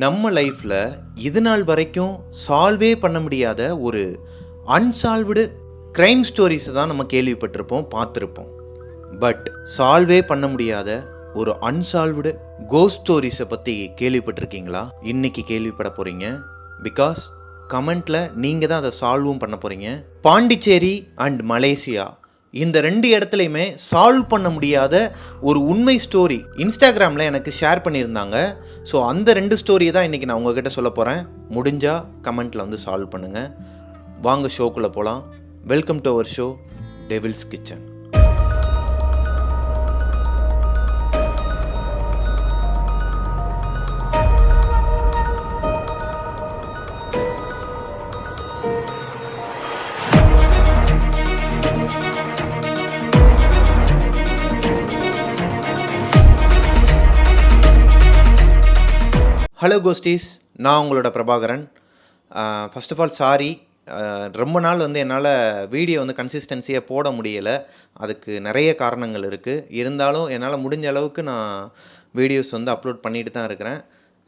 நம்ம லைஃப்பில் இது நாள் வரைக்கும் சால்வே பண்ண முடியாத ஒரு அன்சால்வ்டு க்ரைம் ஸ்டோரிஸை தான் நம்ம கேள்விப்பட்டிருப்போம், பார்த்துருப்போம். பட் சால்வே பண்ண முடியாத ஒரு அன்சால்வ்டு கோஸ்ட் ஸ்டோரிஸை பற்றி கேள்விப்பட்டிருக்கீங்களா? இன்னைக்கு கேள்விப்பட போகிறீங்க. பிகாஸ் கமெண்ட்டில் நீங்கள் தான் அதை சால்வும் பண்ண போகிறீங்க. பாண்டிச்சேரி அண்ட் மலேசியா இந்த ரெண்டு இடத்துலையுமே சால்வ் பண்ண முடியாத ஒரு உண்மை ஸ்டோரி இன்ஸ்டாகிராமில் எனக்கு ஷேர் பண்ணியிருந்தாங்க. ஸோ அந்த ரெண்டு ஸ்டோரியை தான் இன்றைக்கி நான் உங்ககிட்ட சொல்ல போகிறேன். முடிஞ்சால் கமெண்ட்டில் வந்து சால்வ் பண்ணுங்கள். வாங்க ஷோக்குள்ளே போகலாம். Welcome to our show devil's kitchen. Hello ghosties, நான் உங்களோட Prabhakaran. First of all sorry, ரொம்ப நாள் வந்து என்னால் வீடியோ வந்து கன்சிஸ்டன்சியாக போட முடியலை. அதுக்கு நிறைய காரணங்கள் இருக்குது. இருந்தாலும் என்னால் முடிஞ்ச அளவுக்கு நான் வீடியோஸ் வந்து அப்லோட் பண்ணிட்டு தான் இருக்கிறேன்.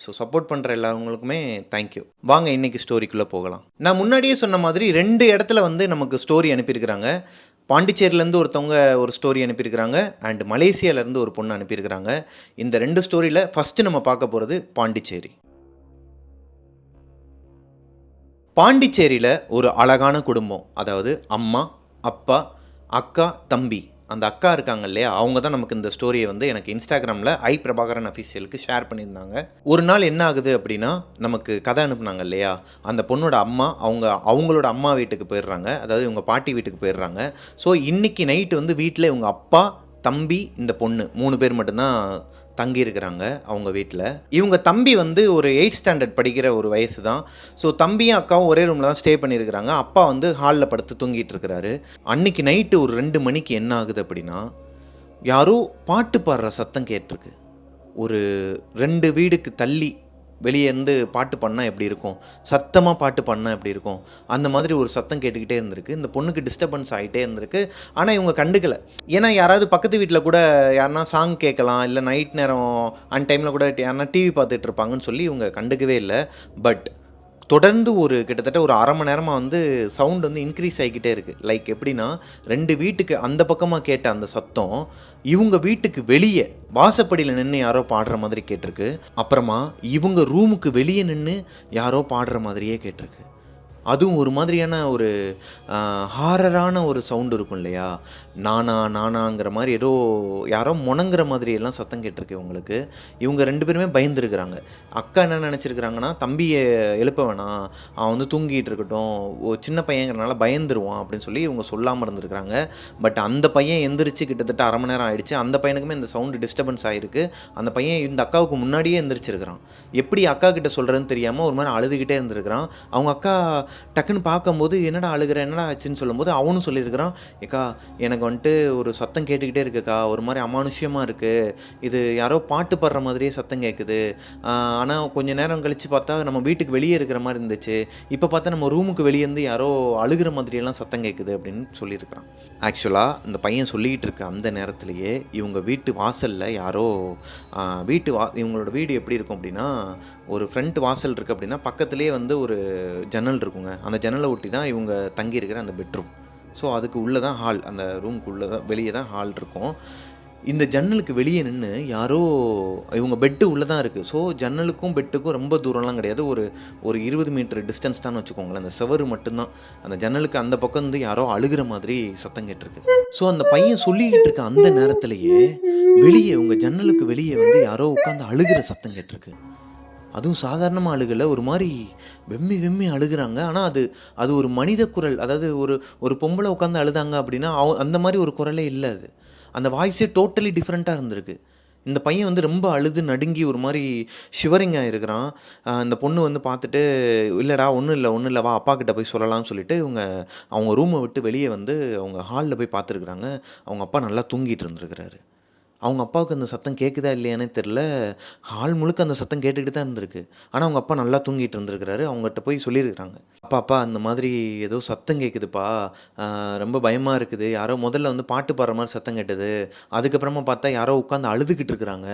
ஸோ சப்போர்ட் பண்ணுற எல்லாருங்களுக்குமே தேங்க்யூ. வாங்க இன்றைக்கி ஸ்டோரிக்குள்ளே போகலாம். நான் முன்னாடியே சொன்ன மாதிரி ரெண்டு இடத்துல வந்து நமக்கு ஸ்டோரி அனுப்பியிருக்கிறாங்க. பாண்டிச்சேரியிலேருந்து ஒருத்தவங்க ஒரு ஸ்டோரி அனுப்பியிருக்கிறாங்க அண்ட் மலேசியாவிலேருந்து ஒரு பொண்ணு அனுப்பியிருக்கிறாங்க. இந்த ரெண்டு ஸ்டோரியில் ஃபஸ்ட்டு நம்ம பார்க்க போகிறது பாண்டிச்சேரி. பாண்டிச்சேரியில் ஒரு அழகான குடும்பம், அதாவது அம்மா, அப்பா, அக்கா, தம்பி. அந்த அக்கா இருக்காங்க இல்லையா, அவங்க தான் நமக்கு இந்த ஸ்டோரியை வந்து எனக்கு இன்ஸ்டாகிராமில் பிரபாகரன் அஃபீஷியலுக்கு ஷேர் பண்ணியிருந்தாங்க. ஒரு நாள் என்ன ஆகுது அப்படின்னா, நமக்கு கதை அனுப்புனாங்க இல்லையா, அந்த பொண்ணோட அம்மா அவங்களோட அம்மா வீட்டுக்கு போயிடுறாங்க, அதாவது இவங்க பாட்டி வீட்டுக்கு போயிடுறாங்க. ஸோ இன்றைக்கி நைட்டு வந்து வீட்டில் இவங்க அப்பா, தம்பி, இந்த பொண்ணு 3 பேர் மட்டும்தான் தங்கியிருக்கிறாங்க அவங்க வீட்டில். இவங்க தம்பி வந்து ஒரு 8th ஸ்டாண்டர்ட் படிக்கிற ஒரு வயசு தான். ஸோ தம்பியும் அக்காவும் ஒரே ரூமில் தான் ஸ்டே பண்ணியிருக்கிறாங்க. அப்பா வந்து ஹாலில் படுத்து தூங்கிட்டு இருக்கிறாரு. அன்னைக்கு நைட்டு ஒரு 2 மணிக்கு என்ன ஆகுது அப்படின்னா, யாரோ பாட்டு பாடுற சத்தம் கேட்டிருக்கு. ஒரு 2 வீடுக்கு தள்ளி வெளியே இருந்து பாட்டு பண்ணால் எப்படி இருக்கும், சத்தமாக பாட்டு பண்ணால் எப்படி இருக்கும், அந்த மாதிரி ஒரு சத்தம் கேட்டுக்கிட்டே இருந்திருக்கு. இந்த பொண்ணுக்கு டிஸ்டர்பன்ஸ் ஆகிட்டே இருந்திருக்கு. ஆனால் இவங்க கண்டுக்கலை. ஏன்னா யாராவது பக்கத்து வீட்டில் கூட யாருனா சாங் கேட்கலாம், இல்லை நைட் நேரம் அன் டைமில் கூட யாருனா டிவி பார்த்துட்டு இருப்பாங்கன்னு சொல்லி இவங்க கண்டுக்கவே இல்லை. பட் தொடர்ந்து ஒரு கிட்டத்தட்ட ஒரு 1/2 மணி நேரமாக வந்து சவுண்ட் வந்து இன்க்ரீஸ் ஆகிக்கிட்டே இருக்குது. லைக் எப்படின்னா, 2 வீட்டுக்கு அந்த பக்கமாக கேட்ட அந்த சத்தம் இவங்க வீட்டுக்கு வெளியே வாசப்படியில் நின்று யாரோ பாடுற மாதிரி கேட்டிருக்கு. அப்புறமா இவங்க ரூமுக்கு வெளியே நின்று யாரோ பாடுற மாதிரியே கேட்டிருக்கு. அதுவும் ஒரு மாதிரியான ஒரு ஹாரரான ஒரு சவுண்டு இருக்கும் இல்லையா, நானாங்கிற மாதிரி ஏதோ யாரோ முணங்குற மாதிரியெல்லாம் சத்தம் கேட்டிருக்கு இவங்களுக்கு. இவங்க 2 பேருமே பயந்துருக்கிறாங்க. அக்கா என்ன நினச்சிருக்கிறாங்கன்னா, தம்பியை எழுப்ப வேணாம், அவன் வந்து தூங்கிட்டு இருக்கட்டும், ஒரு சின்ன பையங்கிறனால பயந்துருவான் அப்படின்னு சொல்லி இவங்க சொல்லாமல் இருந்திருக்கிறாங்க. பட் அந்த பையன் எந்திரிச்சு கிட்டத்தட்ட 1/2 மணி நேரம் ஆகிடுச்சு. அந்த பையனுக்குமே இந்த சவுண்டு டிஸ்டர்பன்ஸ் ஆகிருக்கு. அந்த பையன் இந்த அக்காவுக்கு முன்னாடியே எந்திரிச்சிருக்கிறான். எப்படி அக்கா கிட்ட சொல்கிறதுன்னு தெரியாமல் ஒரு மாதிரி அழுதுகிட்டே இருந்திருக்கிறான். அவங்க அக்கா டக்குன்னு பார்க்கும்போது என்னடா அழுகிற, என்னடா ஆச்சுன்னு சொல்லும்போது அவனும் சொல்லியிருக்கிறான், ஏக்கா எனக்கு வந்துட்டு ஒரு சத்தம் கேட்டுக்கிட்டே இருக்குக்கா, ஒரு மாதிரி அமானுஷ்யமாக இருக்குது, இது யாரோ பாட்டு பாடுற மாதிரியே சத்தம் கேட்குது, ஆனால் கொஞ்சம் நேரம் கழித்து பார்த்தா நம்ம வீட்டுக்கு வெளியே இருக்கிற மாதிரி இருந்துச்சு, இப்போ பார்த்தா நம்ம ரூமுக்கு வெளியே இருந்து யாரோ அழுகிற மாதிரியெல்லாம் சத்தம் கேட்குது அப்படின்னு சொல்லியிருக்கிறான். ஆக்சுவலாக இந்த பையன் சொல்லிக்கிட்டு இருக்க அந்த நேரத்துலையே இவங்க வீட்டு வாசலில் யாரோ இவங்களோட வீடு எப்படி இருக்கும் அப்படின்னா, ஒரு ஃப்ரண்ட் வாசல் இருக்குது அப்படின்னா பக்கத்துலேயே வந்து ஒரு ஜன்னல் இருக்குங்க. அந்த ஜன்னலை ஒட்டி தான் இவங்க தங்கியிருக்கிற அந்த பெட்ரூம். ஸோ அதுக்கு உள்ளே தான் ஹால், அந்த ரூமுக்கு உள்ளே தான் வெளியே தான் ஹால் இருக்கும். இந்த ஜன்னலுக்கு வெளியே நின்று யாரோ, இவங்க பெட்டு உள்ளே தான் இருக்குது. ஸோ ஜன்னலுக்கும் பெட்டுக்கும் ரொம்ப தூரம்லாம் கிடையாது, ஒரு 20 மீட்டர் டிஸ்டன்ஸ் தான் வச்சுக்கோங்களேன். அந்த செவரு மட்டும்தான். அந்த ஜன்னலுக்கு அந்த பக்கம் வந்து யாரோ அழுகிற மாதிரி சத்தம் கேட்டிருக்கு. ஸோ அந்த பையன் சொல்லிக்கிட்டு இருக்க அந்த நேரத்திலேயே வெளியே உங்கள் ஜன்னலுக்கு வெளியே வந்து யாரோ உட்காந்து அழுகிற சத்தம் கேட்டிருக்கு. அதுவும் சாதாரணமாக அழுகலை, ஒரு மாதிரி வெம்மி அழுகிறாங்க. ஆனால் அது ஒரு மனித குரல், அதாவது ஒரு பொம்பளை உட்காந்து அழுதாங்க அப்படின்னா அந்த மாதிரி ஒரு குரலே இல்லை. அந்த வாய்ஸே டோட்டலி டிஃப்ரெண்ட்டாக இருந்திருக்கு. இந்த பையன் வந்து ரொம்ப அழுது நடுங்கி ஒரு மாதிரி ஷிவரிங் ஆகிருக்கிறான். இந்த பொண்ணு வந்து பார்த்துட்டு, இல்லைடா ஒன்றும் இல்லை வா அப்பா கிட்ட போய் சொல்லலாம்னு சொல்லிட்டு அவங்க ரூமை விட்டு வெளியே வந்து அவங்க ஹாலில் போய் பார்த்துருக்குறாங்க. அவங்க அப்பா நல்லா தூங்கிட்டு இருந்திருக்கிறாரு. அவங்க அப்பாவுக்கு அந்த சத்தம் கேட்குதா இல்லையானே தெரில. ஹால் முழுக்க அந்த சத்தம் கேட்டுக்கிட்டு தான் இருந்திருக்கு. ஆனா, அவங்க அப்பா நல்லா தூங்கிட்டு இருந்திருக்கிறாரு. அவங்ககிட்ட போய் சொல்லியிருக்கிறாங்க. "அப்பா, அப்பா அந்த மாதிரி ஏதோ சத்தம் கேட்குதுப்பா. ரொம்ப பயமா இருக்குது. யாரோ முதல்ல வந்து பாட்டு பாடுற மாரி சத்தம் கேட்டது. அதுக்கப்புறமா பார்த்தா யாரோ உட்காந்து அழுதுகிட்டு இருக்கிறாங்க.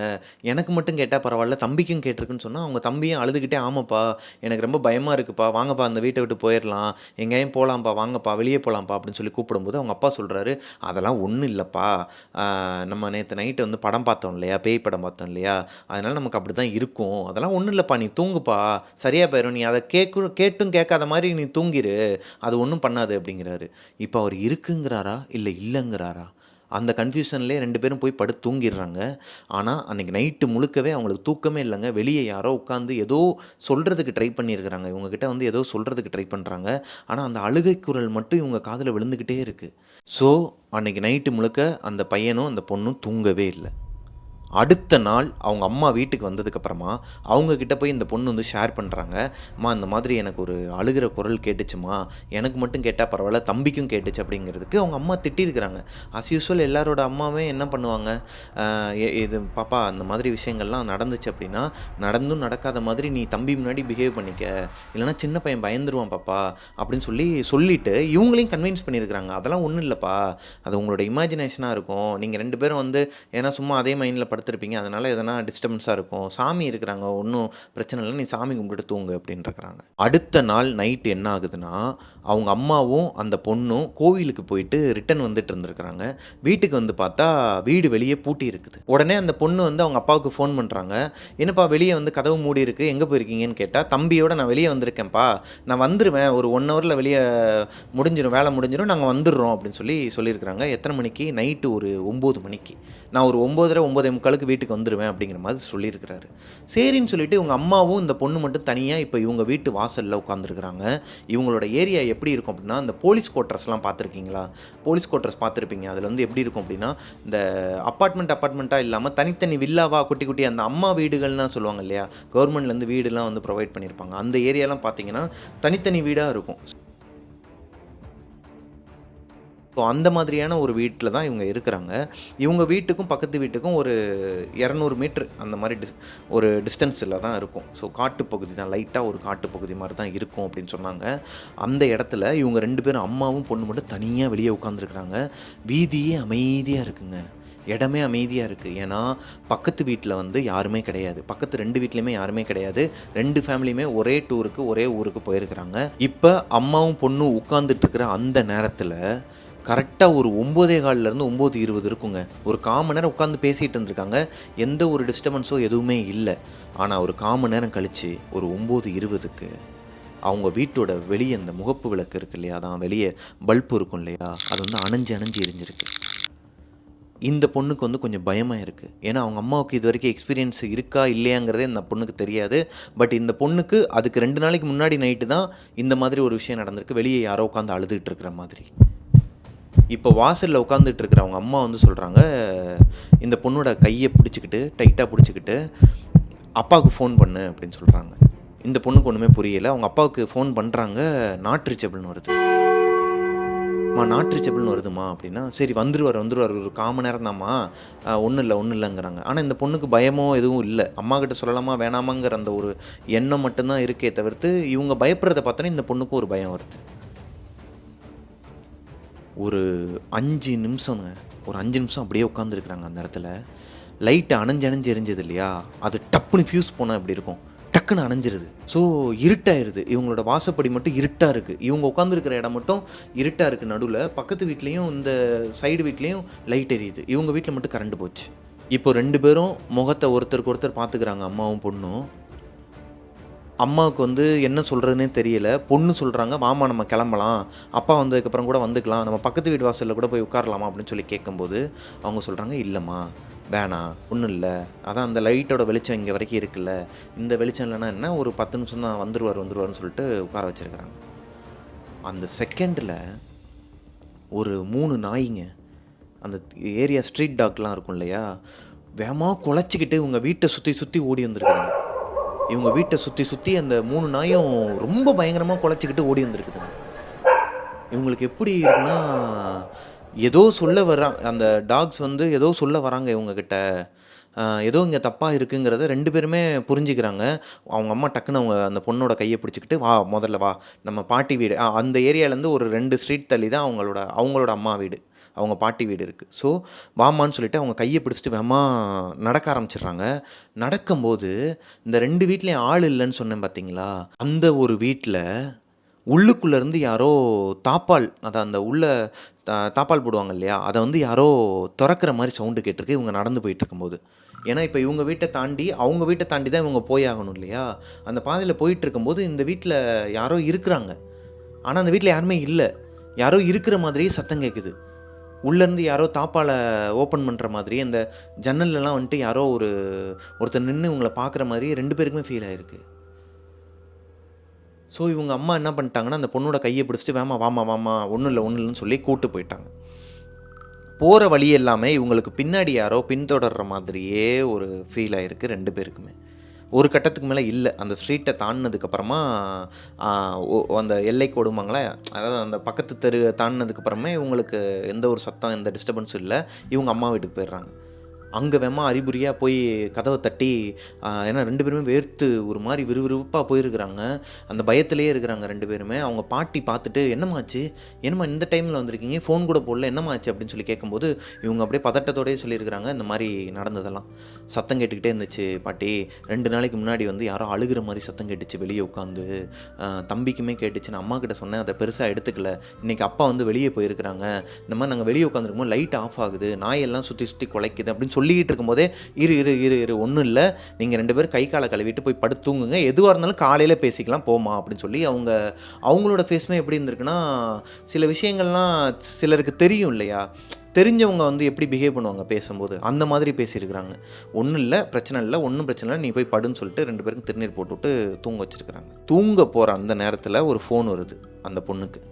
எனக்கு மட்டும் கேட்டா பரவால்ல, தம்பிக்கும் கேட்டிருக்குன்னு" சொன்னா, அவங்க தம்பியும் அழுதுகிட்டே, "ஆமாப்பா, எனக்கு ரொம்ப பயமா இருக்குப்பா. வாங்கப்பா அந்த வீட்ட விட்டு போயிரலாம். எங்கேயும் போலாம்ப்பா, வாங்கப்பா, வெளிய போலாம்ப்பா" அப்படின்னு சொல்லி கூப்பிடும்போது, அவங்க அப்பா சொல்றாரு, "அதெல்லாம் ஒண்ணும் இல்லப்பா. ஆ நம்ம நேத்து நைட்டு வந்து படம் பார்த்தோம் இல்லையா? பேய் படம் பார்த்தோம் இல்லையா? அதனால நமக்கு அப்படிதான் இருக்கும். அதெல்லாம் ஒண்ணும் இல்லப்பா. நீ தூங்குப்பா. சரியா போயிரும். நீ அத கேட்டும் கேட்காத மாரி நீ தூங்கிரு. அது ஒண்ணும் பண்ணாது" அப்படிங்கிறாரு. இப்ப அவர் இருக்குங்கிறாரா? இல்ல இல்லங்கிறாரா? அந்த கன்ஃப்யூஷன்லயே 2 பேரும் போய் படுத்து தூங்கிர்றாங்க. ஆனா, அன்னைக்கு நைட்டு முழுக்கவே அவங்களுக்கு தூக்கமே இல்லங்க. வெளிய யாரோ உட்காந்து ஏதோ சொல்றதுக்கு ட்ரை பண்ணியிருக்கிறாங்க. இவங்க கிட்ட வந்து ஏதோ சொல்றதுக்கு ட்ரை பண்றாங்க. ஆனா, அந்த அழுகை குரல் மட்டும் இவங்க காதுல விழுந்துகிட்டே இருக்கு. ஸோ, அன்னைக்கு நைட்டு முழுக்க அந்த பையனும், அந்த பொண்ணும் தூங்கவே இல்ல. அடுத்த நாள் அவங்க அம்மா வீட்டுக்கு வந்ததுக்கப்புறமா, அவங்க கிட்ட போய் இந்த பொண்ணு வந்து ஷேர் பண்றாங்க. "அம்மா இந்த மாதிரி எனக்கு ஒரு அழுகிற குரல் கேட்டுச்சும்மா. எனக்கு மட்டும் கேட்டா பரவால்ல, தம்பிக்கும் கேட்டுச்சு" அப்படிங்கிறதுக்கு அவங்க அம்மா திட்டியிருக்கிறாங்க. அஸ் யூசுவல் எல்லாரோட அம்மாவே என்ன பண்ணுவாங்க, இது பாப்பா அந்த மாதிரி விஷயங்கள்லாம் நடந்துச்சு அப்படின்னா, நடந்தும் நடக்காத மாதிரி நீ தம்பி முன்னாடி பிஹேவ் பண்ணிக்க. இல்லைனா சின்ன பையன் பயந்துருவான் பாப்பா அப்படின்னு சொல்லிட்டு இவங்களையும் கன்வின்ஸ் பண்ணியிருக்கிறாங்க. "அதெல்லாம் ஒண்ணும் இல்லப்பா. அது உங்களோட இமேஜினேஷனா இருக்கும். நீங்க 2 பேரும் வந்து ஏன்னா சும்மா அதே மைண்ட்ல படுத்திருப்பீங்க. அதனால எதனா டிஸ்டர்பன்ஸா இருக்கும். சாமி இருக்கிறாங்க. ஒண்ணும் பிரச்சனை இல்ல. நீ சாமி கும்பிட்டுட்டு தூங்கு" அப்படின்ருக்கிறாங்க. அடுத்த நாள் நைட் என்ன ஆகுதுன்னா, அவங்க அம்மாவும், அந்த பொண்ணும் கோவிலுக்கு போயிட்டு ரிட்டர்ன் வந்துட்டு இருந்திருக்கிறாங்க. வீட்டுக்கு வந்து பார்த்தா, வீடு வெளிய பூட்டி இருக்குது. உடனே அந்த பொண்ணு வந்து அவங்க அப்பாவுக்கு ஃபோன் பண்றாங்க. "என்னப்பா வெளிய வந்து கதவு மூடி இருக்கு. எங்க போயிருக்கீங்கன்னு?" கேட்டா, "தம்பியோட நான் வெளிய வந்திருக்கேன்ப்பா. நான் வந்துருவேன். ஒரு 1 ஹவர்ல வெளிய முடிஞ்சிரும். வேலை முடிஞ்சிரும். நாங்க வந்துர்றோம்" அப்படின்னு சொல்லியிருக்கிறாங்க. எத்தன மணிக்கு? நைட்டு ஒரு 9 மணிக்கு. "நான் ஒரு 9:30, 9:45க்கு வீட்டுக்கு வந்துருவேன்" அப்படிங்கிற மாதிரி சொல்லியிருக்கிறாரு. சரின்னு சொல்லிட்டு இவங்க அம்மாவும், இந்த பொண்ணு மட்டும் தனியா இப்ப இவங்க வீட்டு வாசல்ல உட்காந்துருக்கிறாங்க. இவங்களோட ஏரியா எப்படி இருக்கும் அப்படின்னா, இந்த போலீஸ் குவார்ட்டர்ஸ்லாம் பார்த்துருக்கீங்களா? போலீஸ் குவார்ட்டர்ஸ் பார்த்துருப்பீங்க. அதில வந்து எப்படி இருக்கும் அப்படின்னா, இந்த அப்பார்ட்மெண்ட்டா இல்லாம தனித்தனி வில்லாவா குட்டி குட்டி அந்த அம்மா வீடுகள்லாம் சொல்லுவாங்க இல்லையா? கவர்மெண்ட்லேருந்து வீடுலாம் வந்து ப்ரொவைட் பண்ணியிருப்பாங்க. அந்த ஏரியாலாம் பார்த்தீங்கன்னா, தனித்தனி வீடா இருக்கும். ஸோ அந்த மாதிரியான ஒரு வீட்ல தான் இவங்க இருக்கிறாங்க. இவங்க வீட்டுக்கும் பக்கத்து வீட்டுக்கும் ஒரு 200 மீட்டர் அந்த மாரி ஒரு டிஸ்டன்ஸில தான் இருக்கும். ஸோ காட்டுப்பகுதி தான். லைட்டா ஒரு காட்டுப்பகுதி மாரி தான் இருக்கும் அப்படின்னு சொன்னாங்க. அந்த இடத்துல இவங்க 2 பேரும் அம்மாவும், பொண்ணு மட்டும் தனியா வெளிய உட்காந்துருக்கிறாங்க. வீதியே அமைதியா இருக்குங்க. இடமே அமைதியா இருக்கு. ஏன்னா, பக்கத்து வீட்ல வந்து யாருமே கிடையாது. பக்கத்து 2 வீட்லயுமே யாருமே கிடையாது. 2 ஃபேமிலியுமே ஒரே டூருக்கு, ஒரே ஊருக்கு போயிருக்கிறாங்க. இப்ப அம்மாவும், பொண்ணும் உட்கார்ந்துட்டு இருக்கிற அந்த நேரத்துல கரெக்ட்டா ஒரு 9:15லேருந்து 9:20 இருக்குங்க. ஒரு 1/4 மணி நேரம் உட்காந்து பேசிட்டு இருந்திருக்காங்க. எந்த ஒரு டிஸ்டர்பன்ஸோ எதுவுமே இல்ல. ஆனா ஒரு 1/4 மணி நேரம் கழிச்சு ஒரு 9:20க்கு அவங்க வீட்டோட வெளிய அந்த முகப்பு விளக்கு இருக்கு இல்லையா? அதான் வெளிய பல்ப் இருக்கும் இல்லையா? அது வந்து அணைஞ்சு அணைஞ்சு எரிஞ்சிருக்கு. இந்த பொண்ணுக்கு வந்து கொஞ்சம் பயமா இருக்கு. ஏன்னா அவங்க அம்மாவுக்கு இதுவரைக்கும் எக்ஸ்பீரியன்ஸ் இருக்கா? இல்லையாங்கிறதே இந்த பொண்ணுக்கு தெரியாது. பட் இந்த பொண்ணுக்கு அதுக்கு 2 நாளைக்கு முன்னாடி நைட்டு தான் இந்த மாதிரி ஒரு விஷயம் நடந்திருக்கு. வெளிய யாரோ உட்காந்து அழுதுட்டு இருக்கிற மாதிரி. இப்போ வாசல்ல உட்காந்துட்டு இருக்கிற அவங்க அம்மா வந்து சொல்றாங்க, இந்த பொண்ணோட கைய பிடிச்சுக்கிட்டு, டைட்டா பிடிச்சுக்கிட்டு, "அப்பாவுக்கு ஃபோன் பண்ணு" அப்படின்னு சொல்றாங்க. இந்த பொண்ணுக்கு ஒண்ணுமே புரியல. அவங்க அப்பாவுக்கு ஃபோன் பண்றாங்க. நாட் ரீச்சபிள்னு வருது. நாட் ரீச்சபிள்னு வருதும்மா" அப்படின்னா, "சரி வந்துருவாரு ஒரு 1/4 மணி நேரம் தான்ம்மா. ஒண்ணும் இல்லங்கிறாங்க. ஆனா இந்த பொண்ணுக்கு பயமோ எதுவும் இல்ல. அம்மாகிட்ட சொல்லலாமா, வேணாமாங்கிற அந்த ஒரு எண்ணம் மட்டும் தான் இருக்கே தவிர்த்து, இவங்க பயப்படுறத பார்த்தோனே இந்த பொண்ணுக்கும் ஒரு பயம் வருது. ஒரு 5 நிமிஷங்க. ஒரு 5 நிமிஷம் அப்படியே உட்காந்துருக்குறாங்க அந்த இடத்துல. லைட் அணைஞ்சு அணைஞ்சு எரிஞ்சது இல்லையா? அது டப்புன்னு ஃபியூஸ் போனா எப்படி இருக்கும்? டக்குன்னு அணைஞ்சிருது. ஸோ இருட்டாயிருது. இவங்களோட வாசப்படி மட்டும் இருட்டா இருக்கு. இவங்க உட்காந்துருக்கிற இடம் மட்டும் இருட்டா இருக்கு நடுவுல. பக்கத்து வீட்லயும், இந்த சைடு வீட்லயும் லைட் எரியுது. இவங்க வீட்ல மட்டும் கரண்ட் போச்சு. இப்போ 2 பேரும் முகத்த ஒருத்தருக்கு ஒருத்தர் பார்த்துக்கிறாங்க, அம்மாவும் பொண்ணும். அம்மாவுக்கு வந்து என்ன சொல்கிறதுன்னே தெரியல. பொண்ணு சொல்கிறாங்க, "வாம்மா நம்ம கிளம்பலாம். அப்பா வந்ததுக்கப்புறம் கூட வந்துக்கலாம். நம்ம பக்கத்து வீட்டு வாசல்ல கூட போய் உட்காரலாமா?" அப்படின்னு சொல்லி கேட்கும்போது, அவங்க சொல்கிறாங்க, "இல்லைம்மா, வேணாம். ஒண்ணும் இல்ல. அதான் அந்த லைட்டோட வெளிச்சம் இங்க வரைக்கும் இருக்குல்ல. இந்த வெளிச்சம் இல்லைன்னா என்ன, ஒரு 10 நிமிஷம் தான் வந்துருவாருன்னு சொல்லிட்டு உட்கார வச்சிருக்கிறாங்க. அந்த செகண்ட்ல ஒரு 3 நாய்ங்க, அந்த ஏரியா ஸ்ட்ரீட் டாக்லாம் இருக்கும் இல்லையா? வேகமா குலைச்சுக்கிட்டு இவங்க வீட்ட சுத்தி சுத்தி ஓடி வந்திருக்குதுங்க. இவங்க வீட்ட சுத்தி சுத்தி அந்த 3 நாயும் ரொம்ப பயங்கரமா குலைச்சுக்கிட்டு ஓடி வந்திருக்குதுங்க. இவங்களுக்கு எப்படி இருக்குன்னா, ஏதோ சொல்ல அந்த டாக்ஸ் வந்து ஏதோ சொல்ல வராங்க இவங்ககிட்ட. ஏதோ இங்கே தப்பாக இருக்குங்கிறத 2 பேருமே புரிஞ்சுக்கிறாங்க. அவங்க அம்மா டக்குன்னு அந்த பொண்ணோட கையை பிடிச்சிக்கிட்டு, "வா முதல்ல வா, நம்ம பாட்டி வீடு." அந்த ஏரியாலேருந்து ஒரு 2 ஸ்ட்ரீட் தள்ளி தான் அவங்களோட அம்மா வீடு, அவங்க பாட்டி வீடு இருக்குது. ஸோ வாம்மான்னு சொல்லிட்டு அவங்க கையை பிடிச்சிட்டு வேகமா நடக்க ஆரம்பிச்சிடுறாங்க. நடக்கும்போது இந்த 2 வீட்லேயும் ஆள் இல்லைன்னு சொன்னேன் பார்த்தீங்களா, அந்த ஒரு வீட்டில் உள்ளுக்குள்ளேருந்து யாரோ தாப்பால், அதான் அந்த உள்ள தாப்பால் போடுவாங்க இல்லையா, அதை வந்து யாரோ திறக்கிற மாதிரி சவுண்டு கேட்டிருக்கு இவங்க நடந்து போயிட்டுருக்கும்போது. ஏன்னா இப்போ இவங்க வீட்டை தாண்டி அவங்க வீட்டை தாண்டி தான் இவங்க போய் ஆகணும் இல்லையா. அந்த பாதையில் போயிட்டுருக்கும்போது இந்த வீட்டில் யாரோ இருக்கிறாங்க. ஆனால் அந்த வீட்டில் யாருமே இல்லை. யாரோ இருக்கிற மாதிரியே சத்தம் கேட்குது. உள்ளேருந்து யாரோ தாப்பாலை ஓப்பன் பண்ணுற மாதிரி, அந்த ஜன்னல்லாம் வந்துட்டு யாரோ ஒருத்தர் நின்று இவங்கள பார்க்குற மாதிரி 2 பேருக்குமே ஃபீல் ஆகிருக்கு. ஸோ இவங்க அம்மா என்ன பண்ணிட்டாங்கன்னா, அந்த பொண்ணோட கையை பிடிச்சிட்டு வேமா வாமா வாமா, ஒன்றும் இல்லைன்னு சொல்லி கூட்டு போயிட்டாங்க. போகிற வழி எல்லாமே இவங்களுக்கு பின்னாடி யாரோ பின்தொடர்ற மாதிரியே ஒரு ஃபீல் ஆகிருக்கு 2 பேருக்குமே. ஒரு கட்டத்துக்கு மேலே இல்லை. அந்த ஸ்ட்ரீட்டை தாண்டினதுக்கப்புறமா அந்த எல்லை கோடுமாங்களே, அதாவது அந்த பக்கத்து தெரு தாண்டினதுக்கப்புறமே இவங்களுக்கு எந்த ஒரு சத்தம், எந்த டிஸ்டர்பன்ஸும் இல்லை. இவங்க அம்மா வீட்டுக்கு போயிடுறாங்க. அங்கே வேகமாக அறிகுறியாக போய் கதவை தட்டி, ஏன்னா 2 பேருமே வேர்த்து ஒரு மாதிரி விறுவிறுப்பாக போயிருக்கிறாங்க. அந்த பயத்திலே இருக்கிறாங்க 2 பேருமே. அவங்க பாட்டி பார்த்துட்டு, "என்னம்மாச்சு, என்னம்மா இந்த டைமில் வந்திருக்கீங்க, ஃபோன் கூட போடல, என்னம்மாச்சு?" அப்படின்னு சொல்லி கேட்கும்போது இவங்க அப்படியே பதட்டத்தோடயே சொல்லியிருக்கிறாங்க, இந்த மாதிரி நடந்ததெல்லாம். "சத்தம் கேட்டுக்கிட்டே இருந்துச்சு பாட்டி, 2 நாளைக்கு முன்னாடி வந்து யாரோ அழுகிற மாதிரி சத்தம் கேட்டுச்சு வெளியே உட்காந்து. தம்பிக்குமே கேட்டுச்சு, நான் அம்மா கிட்ட சொன்னேன், அதை பெருசாக எடுத்துக்கல. இன்றைக்கி அப்பா வந்து வெளியே போயிருக்கிறாங்க. இந்த மாதிரி நாங்கள் வெளியே உட்காந்துருக்கும்போது லைட் ஆஃப் ஆகுது, நாயெல்லாம் சுற்றி சுற்றி குலைக்குது" அப்படின்னு சொல்லிக்கிட்டு இருக்கும்போதே, இரு ஒன்றும் இல்லை, நீங்கள் 2 பேரும் கை காலை கழுவிட்டு போய் படுத்து தூங்குங்க, எதுவாக இருந்தாலும் காலையில் பேசிக்கலாம் போமா அப்படின்னு சொல்லி அவங்களோட ஃபேஸுமே எப்படி இருந்திருக்குன்னா, சில விஷயங்கள்லாம் சிலருக்கு தெரியும் இல்லையா, தெரிஞ்சவங்க வந்து எப்படி பிஹேவ் பண்ணுவாங்க பேசும்போது, அந்த மாதிரி பேசியிருக்கிறாங்க. ஒன்றும் இல்லை, பிரச்சனை இல்லை, ஒன்றும் பிரச்சனை இல்லை, நீ போய் படுன்னு சொல்லிட்டு 2 பேருக்கும் திருநீர் போட்டுவிட்டு தூங்க வச்சுருக்கிறாங்க. தூங்க போகிற அந்த நேரத்தில் ஒரு ஃபோன் வருது அந்த பொண்ணுக்கு.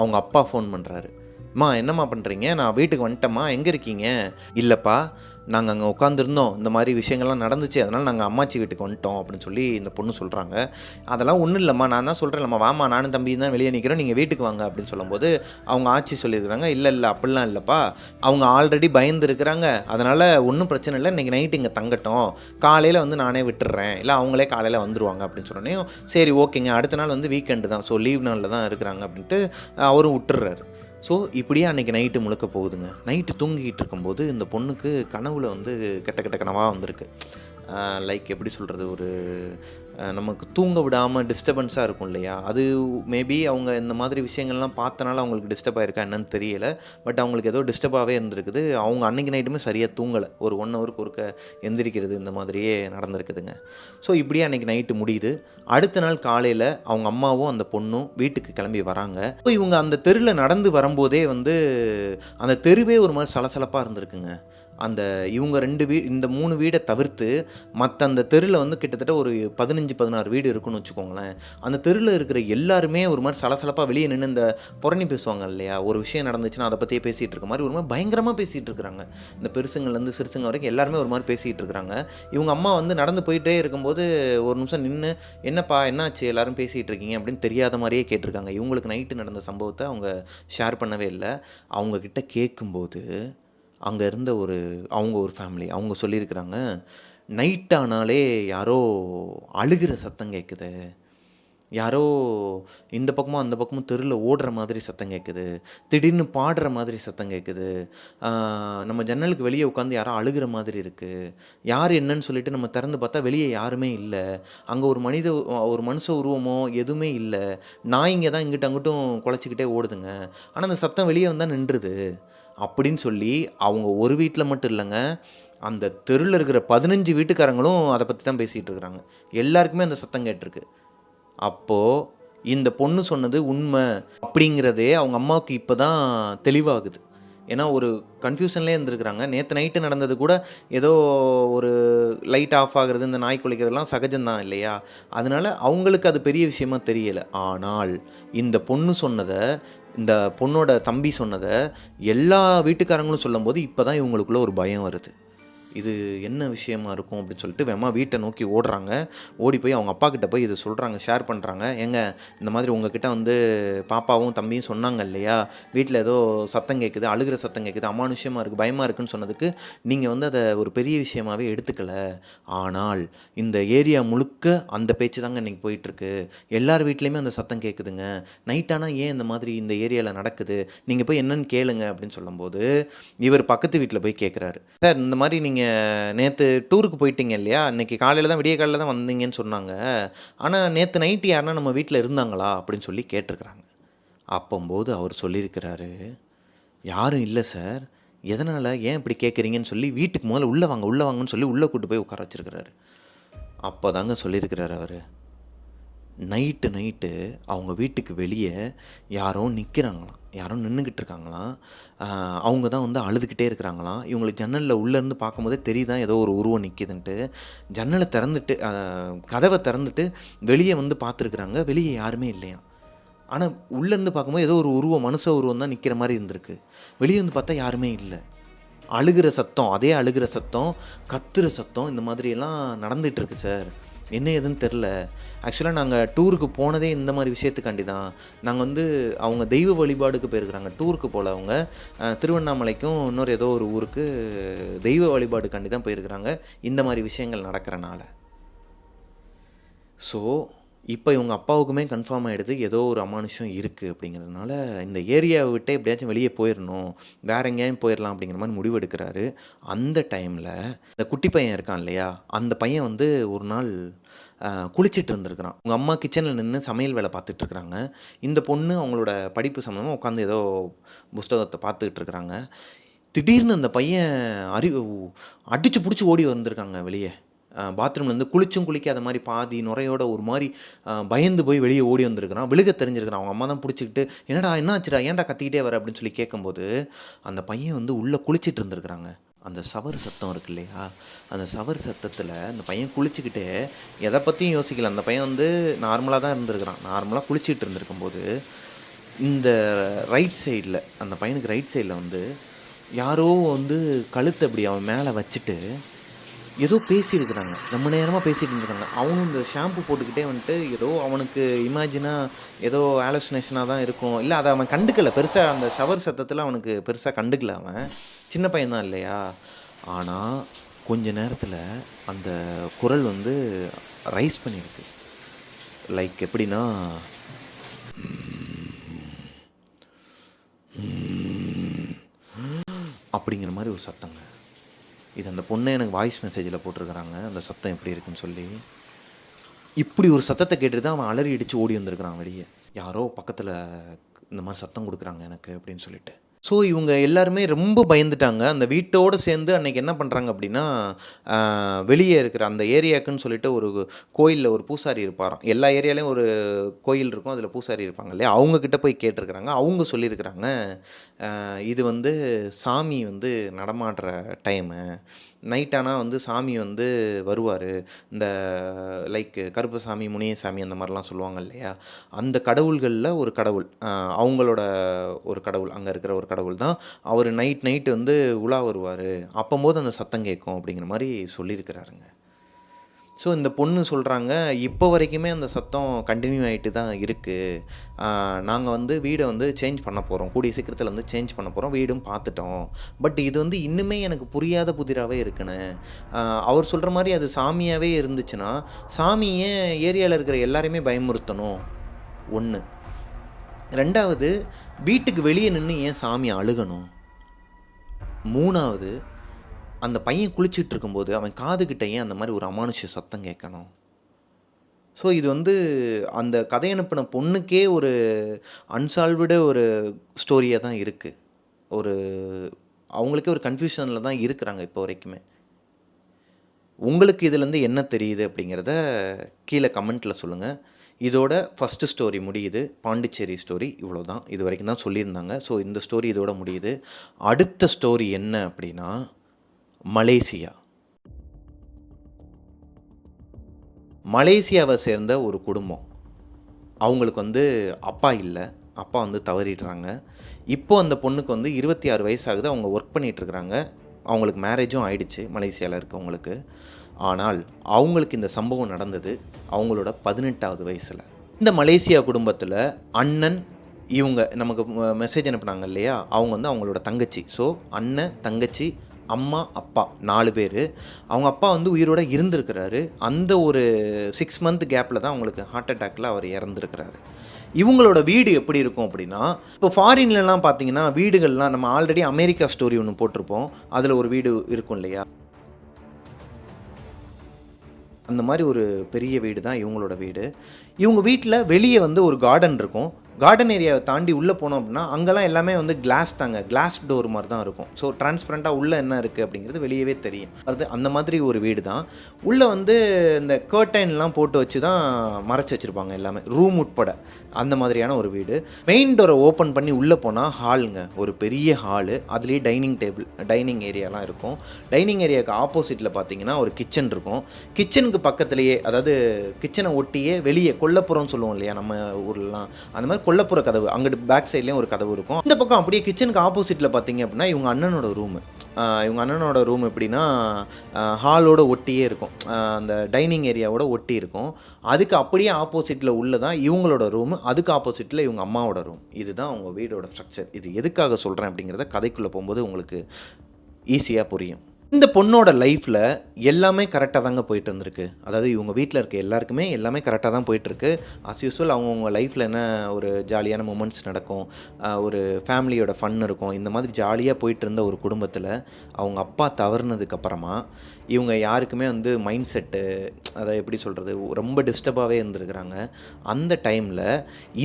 அவங்க அப்பா ஃபோன் பண்ணுறாரு. "அம்மா என்னம்மா பண்ணுறீங்க, நான் வீட்டுக்கு வந்துட்டேம்மா, எங்கே இருக்கீங்க?" "இல்லைப்பா, நாங்கள் அங்கே உட்காந்துருந்தோம், இந்த மாதிரி விஷயங்கள்லாம் நடந்துச்சு, அதனால் நாங்கள் அம்மாச்சி வீட்டுக்கு வந்துட்டோம்" அப்படின்னு சொல்லி இந்த பொண்ணு சொல்கிறாங்க. "அதெல்லாம் ஒன்றும் இல்லைம்மா, நான் தான் சொல்கிறேன்லம்மா, வாம்மா நானும் தம்பியும் தான் வெளியே நிற்கிறோம், நீங்கள் வீட்டுக்கு வாங்க" அப்படின்னு சொல்லும்போது அவங்க ஆச்சி சொல்லியிருக்கிறாங்க, "இல்லை அப்படிலாம் இல்லைப்பா, அவங்க ஆல்ரெடி பயந்து இருக்கிறாங்க, அதனால் ஒன்றும் பிரச்சனை இல்லை, இன்றைக்கி நைட்டு இங்கே தங்கட்டும், காலையில் வந்து நானே விட்டுடுறேன், இல்லை அவங்களே காலையில் வந்துடுவாங்க" அப்படின்னு சொன்னோன்னே, "சரி ஓகேங்க, அடுத்த நாள் வந்து வீக்கெண்டு தான், ஸோ லீவ் நாளில் தான் இருக்கிறாங்க" அப்படின்ட்டு அவரும் விட்டுறாரு. ஸோ இப்படியே அன்றைக்கி நைட்டு முழுக்க போகுதுங்க. நைட்டு தூங்கிக்கிட்டு இருக்கும்போது இந்த பொண்ணுக்கு கனவுல வந்து கெட்ட கெட்ட கனவாக வந்திருக்கு. லைக் எப்படி சொல்கிறது, ஒரு நமக்கு தூங்க விடாமல் டிஸ்டர்பன்ஸாக இருக்கும் இல்லையா, அது மேபி அவங்க இந்த மாதிரி விஷயங்கள்லாம் பார்த்தனால அவங்களுக்கு டிஸ்டர்ப் ஆகிருக்கா என்னன்னு தெரியலை. பட் அவங்களுக்கு ஏதோ டிஸ்டர்பாகவே இருந்திருக்குது. அவங்க அன்றைக்கி நைட்டுமே சரியாக தூங்கலை, ஒரு 1 ஹவருக்கு ஒருக்க எந்திரிக்கிறது இந்த மாதிரியே நடந்திருக்குதுங்க. ஸோ இப்படியே அன்றைக்கி நைட்டு முடியுது. அடுத்த நாள் காலையில் அவங்க அம்மாவும் அந்த பொண்ணும் வீட்டுக்கு கிளம்பி வராங்க. ஸோ இவங்க அந்த தெருவில் நடந்து வரும்போதே வந்து அந்த தெருவே ஒரு மாதிரி சலசலப்பாக இருந்திருக்குங்க. இவங்க 2 இந்த 3 வீடை தவிர்த்து மற்ற அந்த தெருவில் வந்து கிட்டத்தட்ட ஒரு 15-16 வீடு இருக்குன்னு வச்சுக்கோங்களேன். அந்த தெருவில் இருக்கிற எல்லாருமே ஒரு மாதிரி சலசலப்பாக வெளியே நின்று இந்த புரணி பேசுவாங்க இல்லையா, ஒரு விஷயம் நடந்துச்சுன்னா அதை பற்றியே பேசிகிட்டு இருக்க மாதிரி ஒரு மாதிரி பயங்கரமாக பேசிகிட்டு இருக்கிறாங்க. இந்த பெருசுங்கள்லேருந்து சிறுசுங்க வரைக்கும் எல்லாருமே ஒரு மாதிரி பேசிகிட்டு இருக்கிறாங்க. இவங்க அம்மா வந்து நடந்து போயிட்டே இருக்கும்போது ஒரு நிமிஷம் நின்று, "என்னப்பா என்னாச்சு, எல்லாரும் பேசிகிட்டு இருக்கீங்க" அப்படின்னு தெரியாத மாதிரியே கேட்டிருக்காங்க. இவங்களுக்கு நைட்டு நடந்த சம்பவத்தை அவங்க ஷேர் பண்ணவே இல்லை. அவங்கக்கிட்ட கேட்கும்போது அங்கே இருந்த அவங்க ஒரு ஃபேமிலி அவங்க சொல்லியிருக்கிறாங்க, "நைட் ஆனாலே யாரோ அழுகிற சத்தம் கேட்குது, யாரோ இந்த பக்கமும் அந்த பக்கமும் தெருவில் ஓடுற மாதிரி சத்தம் கேட்குது, திடீர்னு பாடுற மாதிரி சத்தம் கேட்குது, நம்ம ஜன்னலுக்கு வெளியே உட்காந்து யாரோ அழுகிற மாதிரி இருக்குது, யார் என்னன்னு சொல்லிட்டு நம்ம திறந்து பார்த்தா வெளியே யாருமே இல்லை, அங்கே ஒரு மனுஷ உருவமோ எதுவுமே இல்லை, நாய்ங்க தான் இங்கிட்ட அங்கிட்டும் குலைச்சிக்கிட்டே ஓடுதுங்க, ஆனால் அந்த சத்தம் வெளியே வந்தால் நின்றுது" அப்படின்னு சொல்லி அவங்க ஒரு வீட்டில் மட்டும் இல்லைங்க, அந்த தெருவில் இருக்கிற 15 வீட்டுக்காரங்களும் அதை பற்றி தான் பேசிகிட்டு இருக்கிறாங்க. எல்லாருக்குமே அந்த சத்தம் கேட்டிருக்கு. அப்போது இந்த பொண்ணு சொன்னது உண்மை அப்படிங்கிறதே அவங்க அம்மாவுக்கு இப்போ தான் தெளிவாகுது. ஏன்னா ஒரு கன்ஃபியூஷன்லேயே இருந்திருக்கிறாங்க. நேற்று நைட்டு நடந்தது கூட ஏதோ ஒரு லைட் ஆஃப் ஆகிறது, இந்த நாய் குலைக்கிறதுலாம் சகஜம்தான் இல்லையா, அதனால் அவங்களுக்கு அது பெரிய விஷயமா தெரியலை. ஆனால் இந்த பொண்ணு சொன்னதை, இந்த பொண்ணோட தம்பி சொன்னதை எல்லா வீட்டுக்காரங்களும் சொல்லும்போது இப்போ தான் இவங்களுக்குள்ள ஒரு பயம் வருது. இது என்ன விஷயமா இருக்கும் அப்படின்னு சொல்லிட்டு வேகமாக வீட்டை நோக்கி ஓடுறாங்க. ஓடி போய் அவங்க அப்பா கிட்ட போய் இதை சொல்கிறாங்க, ஷேர் பண்ணுறாங்க. ஏங்க இந்த மாதிரி உங்ககிட்ட வந்து பாப்பாவும் தம்பியும் சொன்னாங்க இல்லையா, வீட்டில் ஏதோ சத்தம் கேட்குது, அழுகிற சத்தம் கேட்குது, அமானுஷ்யமாக இருக்குது, பயமாக இருக்குன்னு சொன்னதுக்கு நீங்கள் வந்து அதை ஒரு பெரிய விஷயமாகவே எடுத்துக்கல. ஆனால் இந்த ஏரியா முழுக்க அந்த பேச்சு தாங்க இன்றைக்கி போயிட்டுருக்கு. எல்லார் வீட்லேயுமே அந்த சத்தம் கேட்குதுங்க. நைட் ஆனால் ஏன் இந்த மாதிரி இந்த ஏரியாவில் நடக்குது, நீங்கள் போய் என்னன்னு கேளுங்க அப்படின்னு சொல்லும்போது இவர் பக்கத்து வீட்டில் போய் கேட்குறாரு. சார் இந்த மாதிரி நீங்கள் நேற்று டூருக்கு போயிட்டீங்க இல்லையா, இன்றைக்கி காலையில் தான் விடிய காலையில் தான் வந்தீங்கன்னு சொன்னாங்க. ஆனால் நேற்று நைட்டு யாருன்னா நம்ம வீட்டில் இருந்தாங்களா அப்படின்னு சொல்லி கேட்டிருக்கிறாங்க. அப்போம்போது அவர் சொல்லியிருக்கிறாரு, யாரும் இல்லை சார். எதனால் ஏன் இப்படி கேட்குறீங்கன்னு சொல்லி வீட்டுக்கு முதல்ல உள்ளே வாங்க உள்ளே வாங்கன்னு சொல்லி உள்ளே கூட்டு போய் உட்கார வச்சுருக்கிறாரு. அப்போ தாங்க சொல்லியிருக்கிறாரு அவர், நைட்டு அவங்க வீட்டுக்கு வெளியே யாரோ நிற்கிறாங்களாம், யாரோ நின்றுக்கிட்டு இருக்காங்களாம். அவங்க தான் வந்து அழுதுகிட்டே இருக்கிறாங்களாம். இவங்களுக்கு ஜன்னலில் உள்ளேருந்து பார்க்கும்போதே தெரியுதான் ஏதோ ஒரு உருவம் நிற்கிதுன்ட்டு. ஜன்னலை திறந்துட்டு கதவை திறந்துட்டு வெளியே வந்து பார்த்துருக்குறாங்க. வெளியே யாருமே இல்லையாம். ஆனால் உள்ளேருந்து பார்க்கும்போது ஏதோ ஒரு உருவம், மனுஷ உருவம் தான் நிற்கிற மாதிரி இருந்திருக்கு. வெளியே வந்து பார்த்தா யாருமே இல்லை. அழுகிற சத்தம், அதே அழுகிற சத்தம், கத்துற சத்தம், இந்த மாதிரியெல்லாம் நடந்துகிட்ருக்கு சார். என்ன ஏதுன்னு தெரில. ஆக்சுவலாக நாங்கள் டூருக்கு போனதே இந்த மாதிரி விஷயத்துக்காண்டி தான். நாங்கள் வந்து அவங்க தெய்வ வழிபாடுக்கு போயிருக்கிறாங்க, டூருக்கு போல். அவங்க திருவண்ணாமலைக்கும் இன்னொரு ஏதோ ஒரு ஊருக்கு தெய்வ வழிபாடுக்காண்டி தான் போயிருக்கிறாங்க, இந்த மாதிரி விஷயங்கள் நடக்கிறனால. ஸோ இப்போ இவங்க அப்பாவுக்குமே கன்ஃபார்ம் ஆகிடுது ஏதோ ஒரு அமானுஷம் இருக்குது அப்படிங்கிறதுனால இந்த ஏரியாவை விட்டே எப்படியாச்சும் வெளியே போயிடணும், வேறு எங்கேயும் போயிடலாம் அப்படிங்கிற மாதிரி முடிவு எடுக்கிறாரு. அந்த டைமில் இந்த குட்டி பையன் இருக்கான் இல்லையா, அந்த பையன் வந்து ஒரு நாள் குளிச்சிட்டு இருந்திருக்கிறான். உங்கள் அம்மா கிச்சனில் நின்று சமையல் வேலை பார்த்துட்ருக்குறாங்க. இந்த பொண்ணு அவங்களோட படிப்பு சம்மந்தமாக உட்காந்து ஏதோ புஸ்தகத்தை பார்த்துக்கிட்டு இருக்கிறாங்க. திடீர்னு அந்த பையன் அடித்து பிடிச்சி ஓடி வந்திருக்காங்க வெளியே. பாத்ரூம்லேருந்து குளிச்சும் குளிக்காத மாதிரி பாதி நுரையோட ஒரு மாதிரி பயந்து போய் வெளியே ஓடி வந்திருக்கிறான். விழுக தெரிஞ்சிருக்கிறான். அவங்க அம்மா தான் பிடிச்சிக்கிட்டு, என்னடா என்னாச்சுடா, ஏன்டா கத்திக்கிட்டே வர அப்படின்னு சொல்லி கேட்கும்போது அந்த பையன் வந்து உள்ளே குளிச்சிட்டு இருந்திருக்கிறாங்க. அந்த சவர் சத்தம் இருக்கு இல்லையா, அந்த சவர் சத்தத்தில் அந்த பையன் குளிச்சுக்கிட்டே எதை பற்றியும் யோசிக்கல. அந்த பையன் வந்து நார்மலாக தான் இருந்திருக்கிறான். நார்மலாக குளிச்சுட்டு இருந்திருக்கும்போது இந்த ரைட் சைடில், அந்த பையனுக்கு ரைட் சைடில் வந்து யாரோ வந்து கழுத்தை அப்படி அவன் மேலே வச்சுட்டு ஏதோ பேசியிருக்கிறாங்க. ரொம்ப நேரமாக பேசிகிட்டு இருந்திருக்காங்க. அவனும் இந்த ஷாம்பு போட்டுக்கிட்டே வந்துட்டு ஏதோ அவனுக்கு இமேஜினாக ஏதோ ஆலோசினேஷனாக தான் இருக்கும். இல்லை அதை அவன் கண்டுக்கலை பெருசாக, அந்த ஷவர் சத்தத்தில் அவனுக்கு பெருசாக கண்டுக்கல. அவன் சின்ன பையன்தான் இல்லையா. ஆனால் கொஞ்ச நேரத்தில் அந்த குரல் வந்து ரைஸ் பண்ணியிருக்கு. லைக் எப்படின்னா, அப்படிங்கிற மாதிரி ஒரு சத்தங்க. இது அந்த பொண்ணை எனக்கு வாய்ஸ் மெசேஜில் போட்டிருக்கிறாங்க, அந்த சத்தம் எப்படி இருக்குன்னு சொல்லி. இப்படி ஒரு சத்தத்தை கேட்டுட்டு தான் அவன் அலறி அடித்து ஓடி வந்திருக்கிறான் வெளியே. யாரோ பக்கத்தில் இந்த மாதிரி சத்தம் கொடுக்குறாங்க எனக்கு அப்படின்னு சொல்லிட்டு. ஸோ இவங்க எல்லாருமே ரொம்ப பயந்துட்டாங்க. அந்த வீட்டோடு சேர்ந்து அன்றைக்கி என்ன பண்ணுறாங்க அப்படின்னா, வெளியே இருக்கிற அந்த ஏரியாவுக்குன்னு சொல்லிட்டு ஒரு கோயிலில் ஒரு பூசாரி இருப்பாராம். எல்லா ஏரியாலையும் ஒரு கோயில் இருக்கும், அதில் பூசாரி இருப்பாங்க இல்லையா, அவங்கக்கிட்ட போய் கேட்டிருக்கிறாங்க. அவங்க சொல்லியிருக்கிறாங்க, இது வந்து சாமி வந்து நடமாடுற டைமு, நைட் ஆனால் வந்து சாமி வந்து வருவார். இந்த லைக் கருப்பசாமி, முனியசாமி அந்த மாதிரிலாம் சொல்லுவாங்க இல்லையா, அந்த கடவுள்களில் ஒரு கடவுள், அவங்களோட ஒரு கடவுள், அங்கே இருக்கிற ஒரு கடவுள் தான் அவர். நைட்டு வந்து உலா வருவார், அப்போம்போது அந்த சத்தம் கேட்கும் அப்படிங்கிற மாதிரி சொல்லியிருக்கிறாருங்க. ஸோ இந்த பொண்ணு சொல்கிறாங்க, இப்போ வரைக்குமே அந்த சத்தம் கண்டினியூ ஆகிட்டு தான் இருக்குது. நாங்கள் வந்து வீடை வந்து சேஞ்ச் பண்ண போகிறோம், கூடிய சீக்கிரத்தில் வந்து சேஞ்ச் பண்ண போகிறோம், வீடும் பார்த்துட்டோம். பட் இது வந்து இன்னுமே எனக்கு புரியாத புதிராகவே இருக்குன்னு. அவர் சொல்கிற மாதிரி அது சாமியாகவே இருந்துச்சுன்னா, சாமி ஏன் ஏரியாவில் இருக்கிற எல்லாரையுமே பயமுறுத்தணும்? 1. 2வது, வீட்டுக்கு வெளியே நின்று ஏன் சாமி அழுகணும்? 3வது, அந்த பையன் குளிச்சுட்டு இருக்கும்போது அவன் காதுகிட்ட ஏன் அந்த மாதிரி ஒரு அமானுஷ்ய சத்தம் கேட்கணும்? ஸோ இது வந்து அந்த கதை அனுப்பின பொண்ணுக்கே ஒரு அன்சால்வ்டு ஒரு ஸ்டோரியாக தான் இருக்குது. ஒரு அவங்களுக்கே ஒரு கன்ஃபியூஷனில் தான் இருக்கிறாங்க இப்போ வரைக்குமே. உங்களுக்கு இதுலேருந்து என்ன தெரியுது அப்படிங்கிறத கீழே கமெண்ட்டில் சொல்லுங்கள். இதோட ஃபஸ்ட்டு ஸ்டோரி முடியுது. பாண்டிச்சேரி ஸ்டோரி இவ்வளோ தான், இது வரைக்கும் தான் சொல்லியிருந்தாங்க. ஸோ இந்த ஸ்டோரி இதோட முடியுது. அடுத்த ஸ்டோரி என்ன அப்படின்னா, மலேசியா. மலேசியாவை சேர்ந்த ஒரு குடும்பம். அவங்களுக்கு வந்து அப்பா இல்லை, அப்பா வந்து தவறிடுறாங்க. இப்போது அந்த பொண்ணுக்கு வந்து 26 வயசு ஆகுது. அவங்க ஒர்க் பண்ணிகிட்ருக்குறாங்க. அவங்களுக்கு மேரேஜும் ஆயிடுச்சு மலேசியாவில் இருக்கவங்களுக்கு. ஆனால் அவங்களுக்கு இந்த சம்பவம் நடந்தது அவங்களோட 18வது வயசில். இந்த மலேசியா குடும்பத்தில் அண்ணன் இவங்க நமக்கு மெசேஜ் அனுப்புனாங்க இல்லையா, அவங்க வந்து அவங்களோட தங்கச்சி. ஸோ அண்ணன், தங்கச்சி, அம்மா, அப்பா 4 பேர். அவங்க அப்பா வந்து உயிரோடு இருந்திருக்கிறாரு. அந்த ஒரு 6 மந்த் கேப்பில் தான் அவங்களுக்கு ஹார்ட் அட்டாக்ல அவர் இறந்துருக்கிறாரு. இவங்களோட வீடு எப்படி இருக்கும் அப்படின்னா, இப்போ ஃபாரின்லலாம் பார்த்தீங்கன்னா வீடுகள்லாம் நம்ம ஆல்ரெடி அமெரிக்கா ஸ்டோரி ஒன்று போட்டிருப்போம். அதில் ஒரு வீடு இருக்கும் இல்லையா, அந்த மாதிரி ஒரு பெரிய வீடு தான் இவங்களோட வீடு. இவங்க வீட்டில் வெளியே வந்து ஒரு கார்டன் இருக்கும். கார்டன் ஏரியாவை தாண்டி உள்ளே போனோம் அப்படின்னா அங்கெல்லாம் எல்லாமே வந்து கிளாஸ் தாங்க, கிளாஸ் டோர் மாதிரி தான் இருக்கும். ஸோ டிரான்ஸ்பரண்ட்டாக உள்ளே என்ன இருக்குது அப்படிங்கிறது வெளியவே தெரியும். அது அந்த மாதிரி ஒரு வீடு தான். உள்ளே வந்து இந்த கர்டைன்லாம் போட்டு வச்சு தான் மறைச்சி வச்சுருப்பாங்க எல்லாமே, ரூம் உட்பட. அந்த மாதிரியான ஒரு வீடு. மெயின் டோரை ஓப்பன் பண்ணி உள்ளே போனால் ஹாலுங்க, ஒரு பெரிய ஹாலு. அதுலேயே டைனிங் ஏரியாலாம் இருக்கும். டைனிங் ஏரியாவுக்கு ஆப்போசிட்டில் பார்த்தீங்கன்னா ஒரு கிச்சன் இருக்கும். கிச்சனுக்கு பக்கத்துலேயே, அதாவது கிச்சனை ஒட்டியே வெளியே கொல்லப்புறம்னு சொல்லுவோம் இல்லையா நம்ம ஊர்லலாம், அந்த மாதிரி கொல்லப்புற கதவு, அங்கிட்டு பேக் சைட்லேயும் ஒரு கதவு இருக்கும். இந்த பக்கம் அப்படியே கிச்சனுக்கு ஆப்போசிட்டில் பார்த்தீங்க அப்படின்னா இவங்க அண்ணனோட ரூமு. இவங்க அண்ணனோட ரூம் எப்படின்னா ஹாலோட ஒட்டியே இருக்கும், அந்த டைனிங் ஏரியாவோட ஒட்டி இருக்கும். அதுக்கு அப்படியே ஆப்போசிட்டில் உள்ள தான் இவங்களோட ரூமு, அதுக்கு ஆப்போசிட்டில் இவங்க அம்மாவோட ரூம். இதுதான் அவங்க வீடோட ஸ்ட்ரக்சர். இது எதுக்காக சொல்கிறேன் அப்படிங்கிறத கதைக்குள்ளே போகும்போது உங்களுக்கு ஈஸியாக புரியும். இந்த பொண்ணோட லைஃப்பில் எல்லாமே கரெக்டாக தாங்க போயிட்டு இருந்திருக்கு. அதாவது இவங்க வீட்டில் இருக்க எல்லாருக்குமே எல்லாமே கரெக்டாக தான் போயிட்டுருக்கு. அஸ் யூஸ்வல் அவங்கவுங்க லைஃப்பில் என்ன ஒரு ஜாலியான மூமெண்ட்ஸ் நடக்கும், ஒரு ஃபேமிலியோட ஃபன் இருக்கும். இந்த மாதிரி ஜாலியாக போயிட்டு இருந்த ஒரு குடும்பத்தில் அவங்க அப்பா தவறுனதுக்கப்புறமா இவங்க யாருக்குமே வந்து மைண்ட் செட்டு, அதை எப்படி சொல்கிறது, ரொம்ப டிஸ்டர்பாகவே இருந்திருக்கிறாங்க. அந்த டைமில்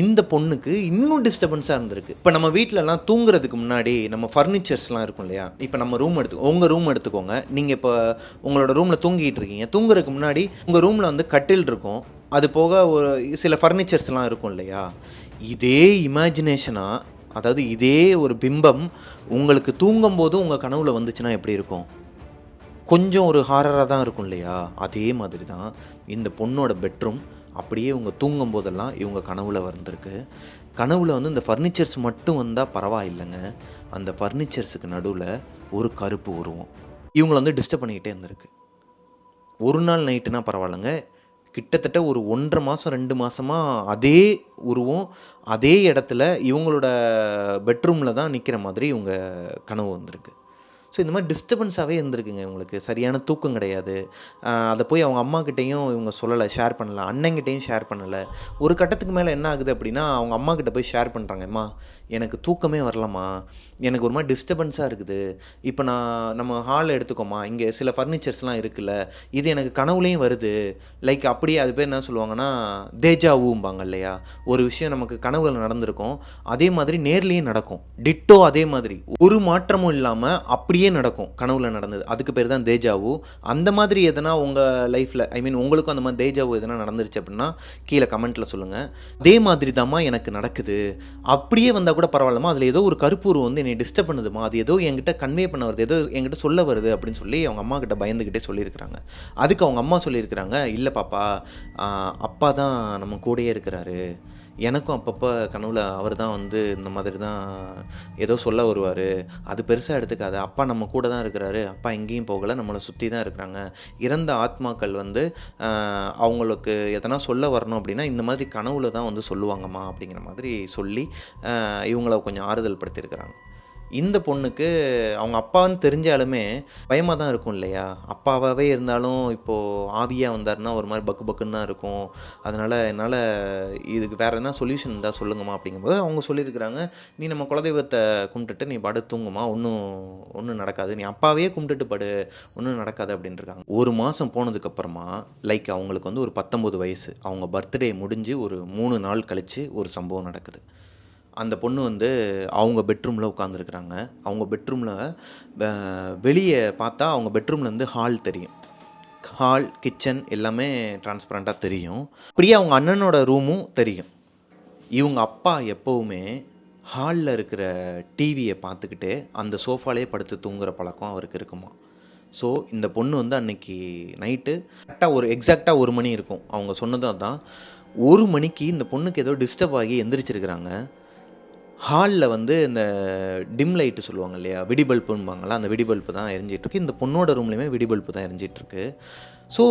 இந்த பொண்ணுக்கு இன்னும் டிஸ்டர்பன்ஸாக இருந்திருக்கு. இப்போ நம்ம வீட்டிலலாம் தூங்குறதுக்கு முன்னாடி நம்ம ஃபர்னிச்சர்ஸ்லாம் இருக்கும் இல்லையா, இப்போ நம்ம ரூம் உங்கள் ரூம் எடுத்துக்கோங்க. நீங்கள் இப்போ உங்களோட ரூமில் தூங்கிட்டு இருக்கீங்க. தூங்குறதுக்கு முன்னாடி உங்கள் ரூமில் வந்து கட்டில் இருக்கும், அது போக ஒரு சில ஃபர்னிச்சர்ஸ்லாம் இருக்கும் இல்லையா. இதே இமேஜினேஷனாக, அதாவது இதே ஒரு பிம்பம் உங்களுக்கு தூங்கும்போது உங்கள் கனவுல வந்துச்சுன்னா எப்படி இருக்கும்? கொஞ்சம் ஒரு ஹாரராக தான் இருக்கும் இல்லையா. அதே மாதிரி தான் இந்த பொண்ணோட பெட்ரூம் அப்படியே இவங்க தூங்கும் போதெல்லாம் இவங்க கனவுல வந்திருக்கு. கனவுல வந்து இந்த ஃபர்னிச்சர்ஸ் மட்டும் வந்தால் பரவாயில்லைங்க, அந்த ஃபர்னிச்சர்ஸுக்கு நடுவில் ஒரு கருப்பு உருவம் இவங்களை வந்து டிஸ்டர்ப் பண்ணிக்கிட்டே இருந்திருக்கு. ஒரு நாள் நைட்டுனா பரவாயில்லைங்க, கிட்டத்தட்ட ஒரு 1.5 மாதம் 2 மாதமாக அதே உருவம் அதே இடத்துல இவங்களோட பெட்ரூமில் தான் நிற்கிற மாதிரி இவங்க கனவு வந்திருக்கு. ஸோ இந்த மாதிரி டிஸ்டர்பன்ஸாகவே இருந்திருக்குங்க இவங்களுக்கு. சரியான தூக்கம் கிடையாது. அதை போய் அவங்க அம்மாக்கிட்டேயும் இவங்க சொல்லலை, ஷேர் பண்ணலை, அண்ணங்கிட்டேயும் ஷேர் பண்ணலை. ஒரு கட்டத்துக்கு மேலே என்ன ஆகுது அப்படின்னா அவங்க அம்மாக்கிட்ட போய் ஷேர் பண்ணுறாங்க, அம்மா எனக்கு தூக்கமே வரலம்மா, எனக்கு ஒரு மாதிரி டிஸ்டர்பன்ஸாக இருக்குது. இப்போ நம்ம ஹாலில் எடுத்துக்கோமா, இங்கே சில ஃபர்னிச்சர்ஸ்லாம் இருக்குல்ல, இது எனக்கு கனவுலேயும் வருது. லைக் அப்படியே அது பேர் என்ன சொல்லுவாங்கன்னா தேஜாவூம்பாங்க இல்லையா, ஒரு விஷயம் நமக்கு கனவுல நடந்திருக்கும், அதே மாதிரி நேர்லேயும் நடக்கும், டிட்டோ அதே மாதிரி ஒரு மாற்றமும் இல்லாமல் அப்படியே நடக்கும் கனவுல நடந்தது. அதுக்கு பேர் தான் தேஜாவு. அந்த மாதிரி எதனா உங்கள் லைஃப்பில், ஐ மீன் உங்களுக்கும் அந்த மாதிரி தேஜாவு எதனா நடந்துருச்சு அப்படின்னா கீழே கமெண்ட்டில் சொல்லுங்கள். அதே மாதிரி தாம்மா எனக்கு நடக்குது, அப்படியே வந்தால் கூட பரவாயில்லம்மா, அதில் ஏதோ ஒரு கருப்பு உருவம் வந்து என்னை டிஸ்டர்ப் பண்ணுதுமா, அது ஏதோ என்கிட்ட கன்வே பண்ண வருது, ஏதோ என்கிட்ட சொல்ல வருது அப்படின்னு சொல்லி அவங்க அம்மா கிட்ட பயந்துக்கிட்டே சொல்லியிருக்கிறாங்க. அதுக்கு அவங்க அம்மா சொல்லியிருக்கிறாங்க, இல்லை பாப்பா, அப்பா தான் நம்ம கூடயே இருக்கிறாரு, எனக்கும் அப்பப்போ கனவுல அவர் தான் வந்து இந்த மாதிரி தான் ஏதோ சொல்ல வருவார், அது பெருசாக எடுத்துக்காது, அப்பா நம்ம கூட தான் இருக்கிறாரு, அப்பா எங்கேயும் போகலை, நம்மளை சுற்றி தான் இருக்கிறாங்க, இறந்த ஆத்மாக்கள் வந்து அவங்களுக்கு எதனா சொல்ல வரணும் அப்படின்னா இந்த மாதிரி கனவுல தான் வந்து சொல்லுவாங்கம்மா அப்படிங்கிற மாதிரி சொல்லி இவங்கள கொஞ்சம் ஆறுதல் படுத்தியிருக்கிறாங்க. இந்த பொண்ணுக்கு அவங்க அப்பான்னு தெரிஞ்சாலுமே பயமாக தான் இருக்கும் இல்லையா. அப்பாவாகவே இருந்தாலும் இப்போது ஆவியாக வந்தாருன்னா ஒரு மாதிரி பக்கு பக்குன்னு தான் இருக்கும். அதனால் என்னால் இதுக்கு வேறு எதனா சொல்யூஷன் இருந்தால் சொல்லுங்கம்மா அப்படிங்கும்போது அவங்க சொல்லியிருக்கிறாங்க, நீ நம்ம குலதெய்வத்தை கும்பிட்டுட்டு நீ படு தூங்குமா, ஒன்றும் நடக்காது, நீ அப்பாவே கும்பிட்டுட்டு படு, ஒன்றும் நடக்காது அப்படின்ட்டுருக்காங்க. ஒரு மாதம் போனதுக்கப்புறமா லைக் அவங்களுக்கு வந்து ஒரு 19 வயசு, அவங்க பர்த்டே முடிஞ்சு ஒரு 3 நாள் கழித்து ஒரு சம்பவம் நடக்குது. அந்த பொண்ணு வந்து அவங்க பெட்ரூமில் உட்காந்துருக்குறாங்க. அவங்க பெட்ரூமில் வெளியே பார்த்தா அவங்க பெட்ரூம்லேருந்து ஹால் தெரியும். ஹால், கிச்சன் எல்லாமே டிரான்ஸ்பரண்ட்டாக தெரியும். அப்படியே அவங்க அண்ணனோட ரூமும் தெரியும். இவங்க அப்பா எப்போவுமே ஹாலில் இருக்கிற டிவியை பார்த்துக்கிட்டு அந்த சோஃபாலே படுத்து தூங்குகிற பழக்கம் அவருக்கு இருக்குமா. ஸோ இந்த பொண்ணு வந்து அன்றைக்கி நைட்டு எக்ஸாக்டாக 1 மணி இருக்கும், அவங்க சொன்னதும் அதுதான். 1 மணிக்கு இந்த பொண்ணுக்கு ஏதோ டிஸ்டர்ப் ஆகி எந்திரிச்சிருக்கிறாங்க. ஹாலில் வந்து இந்த டிம் லைட்டு சொல்லுவாங்க இல்லையா, வெடி பல்புன்பாங்களா, அந்த வெடி பல்பு தான் எரிஞ்சிட்ருக்கு. இந்த பொண்ணோட ரூம்லேயுமே வெடி பல்பு தான் எரிஞ்சிட்ருக்கு. ஸோ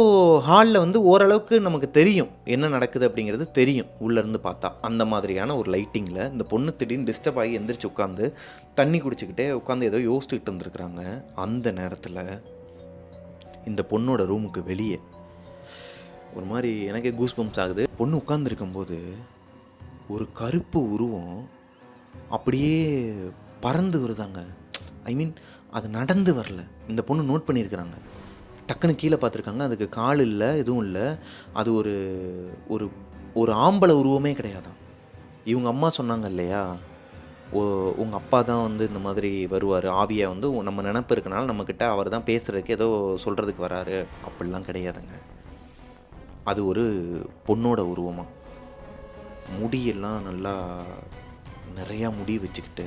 ஹாலில் வந்து ஓரளவுக்கு நமக்கு தெரியும் என்ன நடக்குது அப்படிங்கிறது தெரியும் உள்ளேருந்து பார்த்தா. அந்த மாதிரியான ஒரு லைட்டிங்கில் இந்த பொண்ணு திடீர்னு டிஸ்டர்ப் ஆகி எந்திரிச்சு உட்காந்து தண்ணி குடிச்சிக்கிட்டே உட்காந்து ஏதோ யோசிச்சுக்கிட்டு இருந்திருக்கிறாங்க. அந்த நேரத்தில் இந்த பொண்ணோட ரூமுக்கு வெளியே ஒரு மாதிரி எனக்கே கூஸ் பம்ப்ஸ் ஆகுது. பொண்ணு உட்காந்துருக்கும்போது ஒரு கருப்பு உருவம் அப்படியே பறந்து வருதாங்க. ஐ மீன் அது நடந்து வரல. இந்த பொண்ணு நோட் பண்ணியிருக்கிறாங்க. டக்குன்னு கீழே பார்த்துருக்காங்க. அதுக்கு கால் இல்லை, எதுவும் இல்லை. அது ஒரு ஒரு ஒரு ஆம்பளை உருவமே கிடையாதான். இவங்க அம்மா சொன்னாங்க இல்லையா, உங்கள் அப்பா தான் வந்து இந்த மாதிரி வருவார், ஆவியை வந்து நம்ம நினப்பு இருக்கனால நம்மக்கிட்ட அவர் தான் பேசுகிறதுக்கு ஏதோ சொல்கிறதுக்கு வராரு, அப்படிலாம் கிடையாதுங்க. அது ஒரு பொண்ணோட உருவமாக, முடியெல்லாம் நல்லா நிறையா முடி வச்சுக்கிட்டு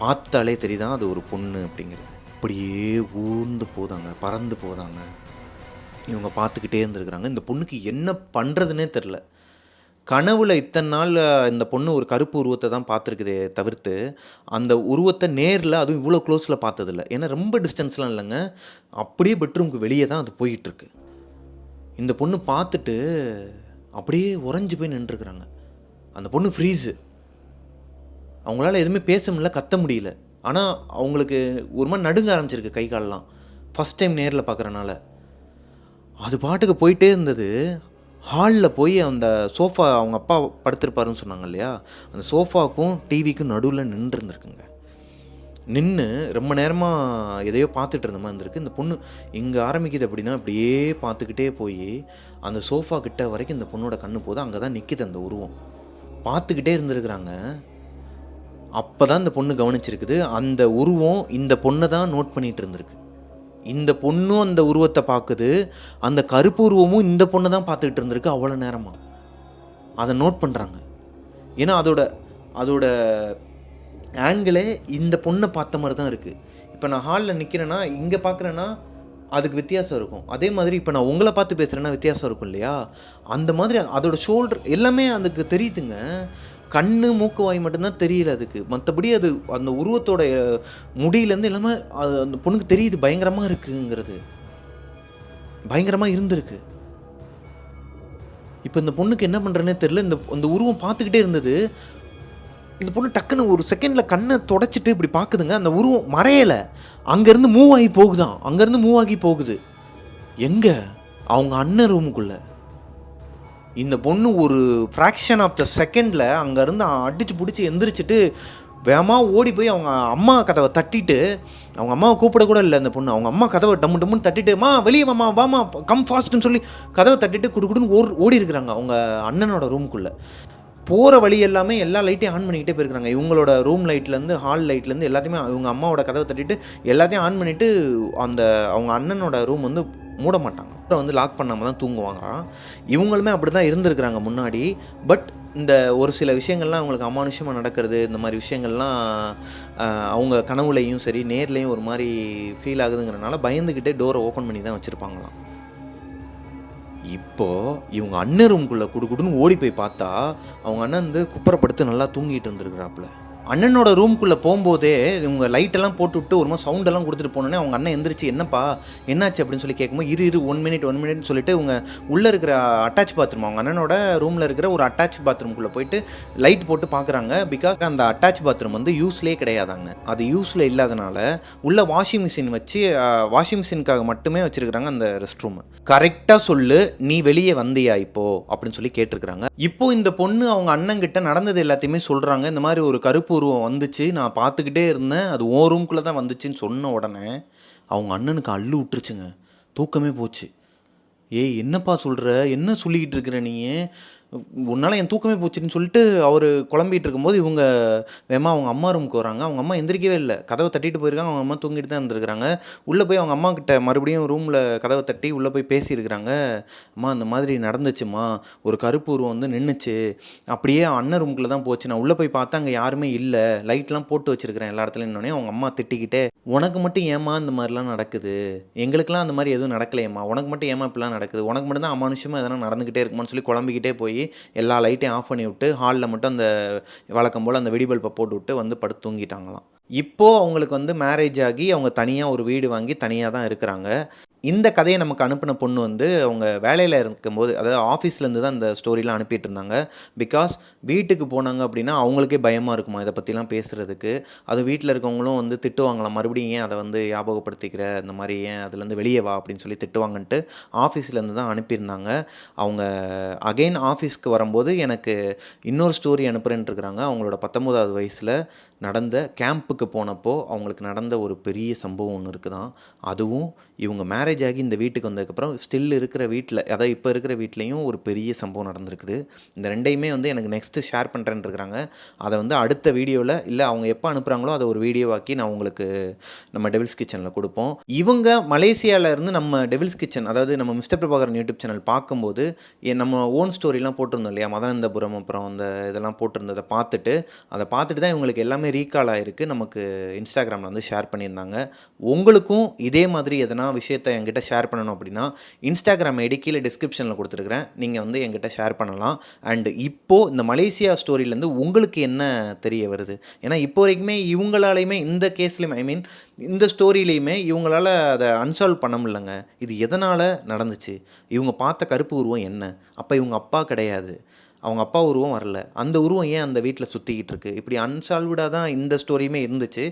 பார்த்தாலே தெரியுதான் அது ஒரு பொண்ணு அப்படிங்கிறது. அப்படியே ஊர்ந்து போதாங்க, பறந்து போதாங்க. இவங்க பார்த்துக்கிட்டே இருந்துருக்குறாங்க. இந்த பொண்ணுக்கு என்ன பண்ணுறதுனே தெரில. கனவுல இத்தனை நாள் இந்த பொண்ணு ஒரு கருப்பு உருவத்தை தான் பார்த்துருக்குதே தவிர்த்து அந்த உருவத்தை நேரில் அதுவும் இவ்வளோ க்ளோஸில் பார்த்ததில்ல. ஏன்னா ரொம்ப டிஸ்டன்ஸ்லாம் இல்லைங்க, அப்படியே பெட்ரூமுக்கு வெளியே தான் அது போயிட்டுருக்கு. இந்த பொண்ணு பார்த்துட்டு அப்படியே உறைஞ்சி போய் நின்றுருக்குறாங்க. அந்த பொண்ணு ஃப்ரீஸு. அவங்களால எதுவுமே பேச முடியல, கத்த முடியல. ஆனால் அவங்களுக்கு ஒரு மாதிரி நடுங்க ஆரம்பிச்சிருக்கு கை காலெலாம், ஃபஸ்ட் டைம் நேரில் பார்க்குறனால. அது பாட்டுக்கு போயிட்டே இருந்தது. ஹாலில் போய் அந்த சோஃபா, அவங்க அப்பா படுத்திருப்பாருன்னு சொன்னாங்க இல்லையா, அந்த சோஃபாவுக்கும் டிவிக்கும் நடுவில் நின்றுருந்துருக்குங்க. நின்று ரொம்ப நேரமாக எதையோ பார்த்துட்டு இருந்த மாதிரி இருந்திருக்கு. இந்த பொண்ணு இங்கே ஆரம்பிக்குது அப்படின்னா அப்படியே பார்த்துக்கிட்டே போய் அந்த சோஃபா கிட்ட வரைக்கும் இந்த பொண்ணோட கண்ணு போது. அங்கே தான் நிற்கிது அந்த உருவம். பார்த்துக்கிட்டே இருந்திருக்கிறாங்க. அப்போ தான் இந்த பொண்ணு கவனிச்சிருக்குது, அந்த உருவம் இந்த பொண்ணை தான் நோட் பண்ணிகிட்டு இருந்திருக்கு. இந்த பொண்ணும் அந்த உருவத்தை பார்க்குது, அந்த கருப்பு உருவமும் இந்த பொண்ணை தான் பார்த்துக்கிட்டு இருந்திருக்கு அவ்வளோ நேரமாக. அதை நோட் பண்ணுறாங்க. ஏன்னா அதோட ஆங்கிளே இந்த பொண்ணை பார்த்த மாதிரி தான் இருக்குது. இப்போ நான் ஹாலில் நிற்கிறேன்னா இங்கே பார்க்குறேன்னா அதுக்கு வித்தியாசம் இருக்கும். அதே மாதிரி இப்போ நான் உங்களை பார்த்து பேசுகிறேன்னா வித்தியாசம் இருக்கும் இல்லையா, அந்த மாதிரி அதோட ஷோல்டர் எல்லாமே அதுக்கு தெரியுதுங்க. கண்ணு மூக்கு வாய் மட்டும்தான் தெரியல அதுக்கு. மற்றபடி அது அந்த உருவத்தோட முடியிலேருந்து எல்லாமே அது அந்த பொண்ணுக்கு தெரியுது பயங்கரமாக இருக்குங்கிறது. பயங்கரமாக இருந்திருக்கு. இப்போ இந்த பொண்ணுக்கு என்ன பண்ணுறேன்னே தெரியல. இந்த உருவம் பார்த்துக்கிட்டே இருந்தது. இந்த பொண்ணு டக்குன்னு ஒரு செகண்டில் கண்ணை தொடச்சிட்டு இப்படி பார்க்குதுங்க. அந்த உருவம் மறையலை, அங்கேருந்து மூவ் ஆகி போகுதான். அங்கேருந்து மூவ் ஆகி போகுது. எங்கே? அவங்க அண்ணன் ரூமுக்குள்ளே. இந்த பொண்ணு ஒரு ஃப்ராக்ஷன் ஆஃப் த செகண்டில் அங்கேருந்து அடித்து பிடிச்சி எந்திரிச்சிட்டு வேகமாக ஓடி போய் அவங்க அம்மா கதவை தட்டிட்டு, அவங்க அம்மாவை கூப்பிடக்கூட இல்லை அந்த பொண்ணு, அவங்க அம்மா கதவை டம்மு டம்முன்னு தட்டிட்டு, மா வெளியே வாமா வாமா கம் ஃபாஸ்ட்டுன்னு சொல்லி கதவை தட்டிட்டு குடுக்குடுன்னு ஓடி இருக்கிறாங்க அவங்க அண்ணனோட ரூமுக்குள்ளே. போகிற வழி எல்லாமே எல்லா லைட்டையும் ஆன் பண்ணிக்கிட்டே போயிருக்கிறாங்க. இவங்களோட ரூம் லைட்லேருந்து ஹால் லைட்லேருந்து எல்லாத்தையுமே இவங்க அம்மாவோட கதவை தட்டிட்டு எல்லாத்தையும் ஆன் பண்ணிவிட்டு அந்த அவங்க அண்ணனோட ரூம் வந்து மூட மாட்டாங்க. அப்புறம் வந்து லாக் பண்ணாமல் தான் தூங்குவாங்களாம். இவங்களுமே அப்படி தான் இருந்திருக்கிறாங்க முன்னாடி. பட் இந்த ஒரு சில விஷயங்கள்லாம் அவங்களுக்கு அமானுஷமாக நடக்கிறது, இந்த மாதிரி விஷயங்கள்லாம் அவங்க கனவுலையும் சரி நேர்லேயும் ஒரு மாதிரி ஃபீல் ஆகுதுங்கிறனால பயந்துக்கிட்டே டோரை ஓப்பன் பண்ணி தான் வச்சுருப்பாங்களாம். இப்போது இவங்க அண்ணன் ரூம்குள்ளே குடுக்குடுன்னு ஓடி போய் பார்த்தா அவங்க அண்ணன் வந்து குப்புறப்படுத்து நல்லா தூங்கிட்டு வந்துருக்குறாப்புல. அண்ணனோட ரூம்குள்ளே போகும்போதே இவங்க லைட்டெல்லாம் போட்டு விட்டு ஒரு மாதிரி சவுண்டெல்லாம் கொடுத்துட்டு போனோன்னே அவங்க அண்ணன் எந்திரிச்சு என்னப்பா என்னாச்சு அப்படின்னு சொல்லி கேட்கும்போது இரு 1 மினிட்னு சொல்லிட்டு இவங்க உள்ளே இருக்கிற அட்டாச் பாத்ரூம், அவங்க அண்ணனோட ரூமில் இருக்கிற ஒரு அட்டாச் பாத்ரூம்குள்ளே போயிட்டு லைட் போட்டு பார்க்குறாங்க. பிகாஸ் அந்த அட்டாச் பாத்ரூம் வந்து யூஸ்லேயே கிடையாதாங்க. அது யூஸில் இல்லாதனால உள்ள வாஷிங் மிஷின் வச்சு வாஷிங் மிஷினுக்காக மட்டுமே வச்சுருக்கிறாங்க அந்த ரெஸ்ட் ரூம். கரெக்டாக சொல்லு, நீ வெளியே வந்தியா இப்போ அப்படின்னு சொல்லி கேட்டிருக்கிறாங்க. இப்போ இந்த பொண்ணு அவங்க அண்ணங்கிட்ட நடந்தது எல்லாத்தையுமே சொல்கிறாங்க. இந்த மாதிரி ஒரு கருப்பு உருவம் வந்துச்சு, நான் பார்த்துக்கிட்டே இருந்தேன், அது ஓ ரூம்குள்ளே தான் வந்துச்சுன்னு சொன்ன உடனே அவங்க அண்ணனுக்கு அள்ளு விட்டுருச்சுங்க. தூக்கமே போச்சு. ஏய் என்னப்பா சொல்கிற, என்ன சொல்லிக்கிட்டு இருக்கிற நீ, உன்னால் என் தூக்கமே போச்சுன்னு சொல்லிட்டு அவர் குழம்பிகிட்டு இருக்கும்போது இவங்க வேமா அவங்க அம்மா ரூமுக்கு வராங்க. அவங்க அம்மா எந்திரிக்கவே இல்லை, கதவை தட்டிட்டு போயிருக்காங்க. அவங்க அம்மா தூங்கிட்டு தான் இருந்திருக்கிறாங்க. உள்ளே போய் அவங்க அம்மா கிட்ட மறுபடியும் ரூமில் கதவை தட்டி உள்ளே போய் பேசியிருக்கிறாங்க. அம்மா இந்த மாதிரி நடந்துச்சுமா, ஒரு கருப்பு உருவம் வந்து நின்றுச்சு, அப்படியே அண்ணன் ரூமுக்குள்ளே தான் போச்சு, நான் உள்ளே போய் பார்த்தா அங்கே யாருமே இல்லை, லைட்லாம் போட்டு வச்சுருக்கிறேன் எல்லா இடத்துலையும். அவங்க அம்மா திட்டிக்கிட்டே, உனக்கு மட்டும் ஏமா இந்த மாதிரிலாம் நடக்குது, எங்களுக்கெல்லாம் அந்த மாதிரி எதுவும் நடக்கலையம்மா, உனக்கு மட்டும் ஏமா இப்படிலாம் நடக்குது, உனக்கு மட்டும் தான் அமானுஷமாக எதனா நடந்துக்கிட்டே இருக்குமான்னு சொல்லி குழம்பிக்கிட்டே போய் போய் எல்லா லைட்டையும் ஆஃப் பண்ணி விட்டு ஹாலில் மட்டும் அந்த வழக்கம் போல் அந்த வெடி பல்பை போட்டு விட்டு வந்து படுத்து தூங்கிட்டாங்களாம். இப்போது அவங்களுக்கு வந்து மேரேஜ் ஆகி அவங்க தனியாக ஒரு வீடு வாங்கி தனியாக தான் இருக்கிறாங்க. இந்த கதையை நமக்கு அனுப்பின பொண்ணு வந்து அவங்க வேலையில் இருக்கும்போது, அதாவது ஆஃபீஸ்லேருந்து தான் இந்த ஸ்டோரிலாம் அனுப்பிட்டு இருந்தாங்க. பிகாஸ் வீட்டுக்கு போனாங்க அப்படின்னா அவங்களுக்கே பயமாக இருக்குமா இதை பற்றிலாம் பேசுகிறதுக்கு. அது வீட்டில் இருக்கவங்களும் வந்து திட்டுவாங்களாம், மறுபடியும் ஏன் அதை வந்து ஞாபகப்படுத்திக்கிற, இந்த மாதிரி ஏன் அதுலேருந்து வெளியே வா அப்படின்னு சொல்லி திட்டுவாங்கன்ட்டு ஆஃபீஸ்லேருந்து தான் அனுப்பியிருந்தாங்க. அவங்க அகெயின் ஆஃபீஸ்க்கு வரும்போது எனக்கு இன்னொரு ஸ்டோரி அனுப்புகிறேன்ட்டு இருக்கிறாங்க. அவங்களோட 19வது வயசில் நடந்த கேம்புக்கு போனப்போ அவங்களுக்கு நடந்த ஒரு பெரிய சம்பவம் ஒன்று இருக்குதான். அதுவும் இவங்க மேரேஜ் ஆகி இந்த வீட்டுக்கு வந்ததுக்கப்புறம் ஸ்டில் இருக்கிற வீட்டில், அதாவது இப்போ இருக்கிற வீட்லேயும் ஒரு பெரிய சம்பவம் நடந்திருக்குது. இந்த ரெண்டையுமே வந்து எனக்கு நெக்ஸ்ட்டு ஷேர் பண்ணுறேன்னு இருக்கிறாங்க. அதை வந்து அடுத்த வீடியோவில், இல்லை அவங்க எப்போ அனுப்புகிறாங்களோ அதை ஒரு வீடியோவாக்கி நான் உங்களுக்கு நம்ம டெவில்ஸ் கிச்சனில் கொடுப்போம். இவங்க மலேசியாவில் இருந்து நம்ம டெவில்ஸ் கிச்சன், அதாவது நம்ம மிஸ்டர் பிரபாகரன் யூடியூப் சேனல் பார்க்கும்போது நம்ம ஓன் ஸ்டோரிலாம் போட்டிருந்தோம் இல்லையா, மதனந்தபுரம் அப்புறம் அந்த இதெல்லாம் போட்டிருந்ததை பார்த்துட்டு தான் இவங்களுக்கு எல்லாமே ரீகால் ஆகிருக்கு. நமக்கு இன்ஸ்டாகிராமில் வந்து ஷேர் பண்ணியிருந்தாங்க. உங்களுக்கும் இதே மாதிரி எதனா விஷயத்தை என்கிட்ட ஷேர் பண்ணணும் அப்படின்னா இன்ஸ்டாகிராம் ஐடி கீழே டிஸ்கிரிப்ஷனில் கொடுத்துருக்குறேன், நீங்கள் வந்து என்கிட்ட ஷேர் பண்ணலாம். அண்டு இப்போது இந்த மலேசியா ஸ்டோரியிலேருந்து உங்களுக்கு என்ன தெரிய வருது? ஏன்னா இப்போ வரைக்குமே இவங்களாலையுமே இந்த கேஸ்லேயுமே, ஐ மீன் இந்த ஸ்டோரியிலையுமே இவங்களால் அதை அன்சால்வ் பண்ண முடியலங்க. இது எதனால் நடந்துச்சு? இவங்க பார்த்த கருப்பு உருவம் என்ன? அப்போ இவங்க அப்பா கிடையாது, அவங்க அப்பா உருவம் வரல, அந்த உருவம் ஏன் அந்த வீட்டில் சுற்றிக்கிட்டு இருக்கு? இப்படி அன்சால்வ்டாக தான் இந்த ஸ்டோரியுமே இருந்துச்சு.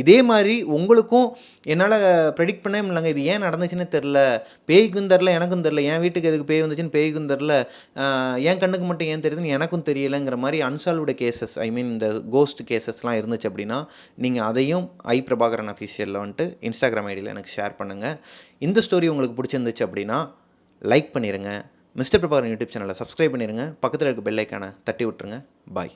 இதே மாதிரி உங்களுக்கும் என்னால் ப்ரெடிக்ட் பண்ணவே முடியலங்க. இது ஏன் நடந்துச்சுன்னு தெரில, பேய்க்கும் தெரில, எனக்கும் தெரில, என் வீட்டுக்கு எதுக்கு பேய் வந்துச்சுன்னு பேய்க்கும் தெரில, என் கண்ணுக்கு மட்டும் ஏன் தெரியுதுன்னு எனக்கும் தெரியலைங்கிற மாதிரி அன்சால்வ்டு கேசஸ், ஐ மீன் இந்த கோஸ்ட் கேசஸ்லாம் இருந்துச்சு அப்படின்னா நீங்கள் அதையும் பிரபாகரன் அஃபிஷியலில் வந்துட்டு இன்ஸ்டாகிராம் ஐடியில் எனக்கு ஷேர் பண்ணுங்கள். இந்த ஸ்டோரி உங்களுக்கு பிடிச்சிருந்துச்சு அப்படின்னா லைக் பண்ணிடுங்க. மிஸ்டர் பிரபாகரன் யூடியூப் சேனலை சப்ஸ்கிரைப் பண்ணிடுங்க. பக்கத்தில் இருக்க பெல் ஐக்கானை தட்டி விட்டுருங்க. பாய்.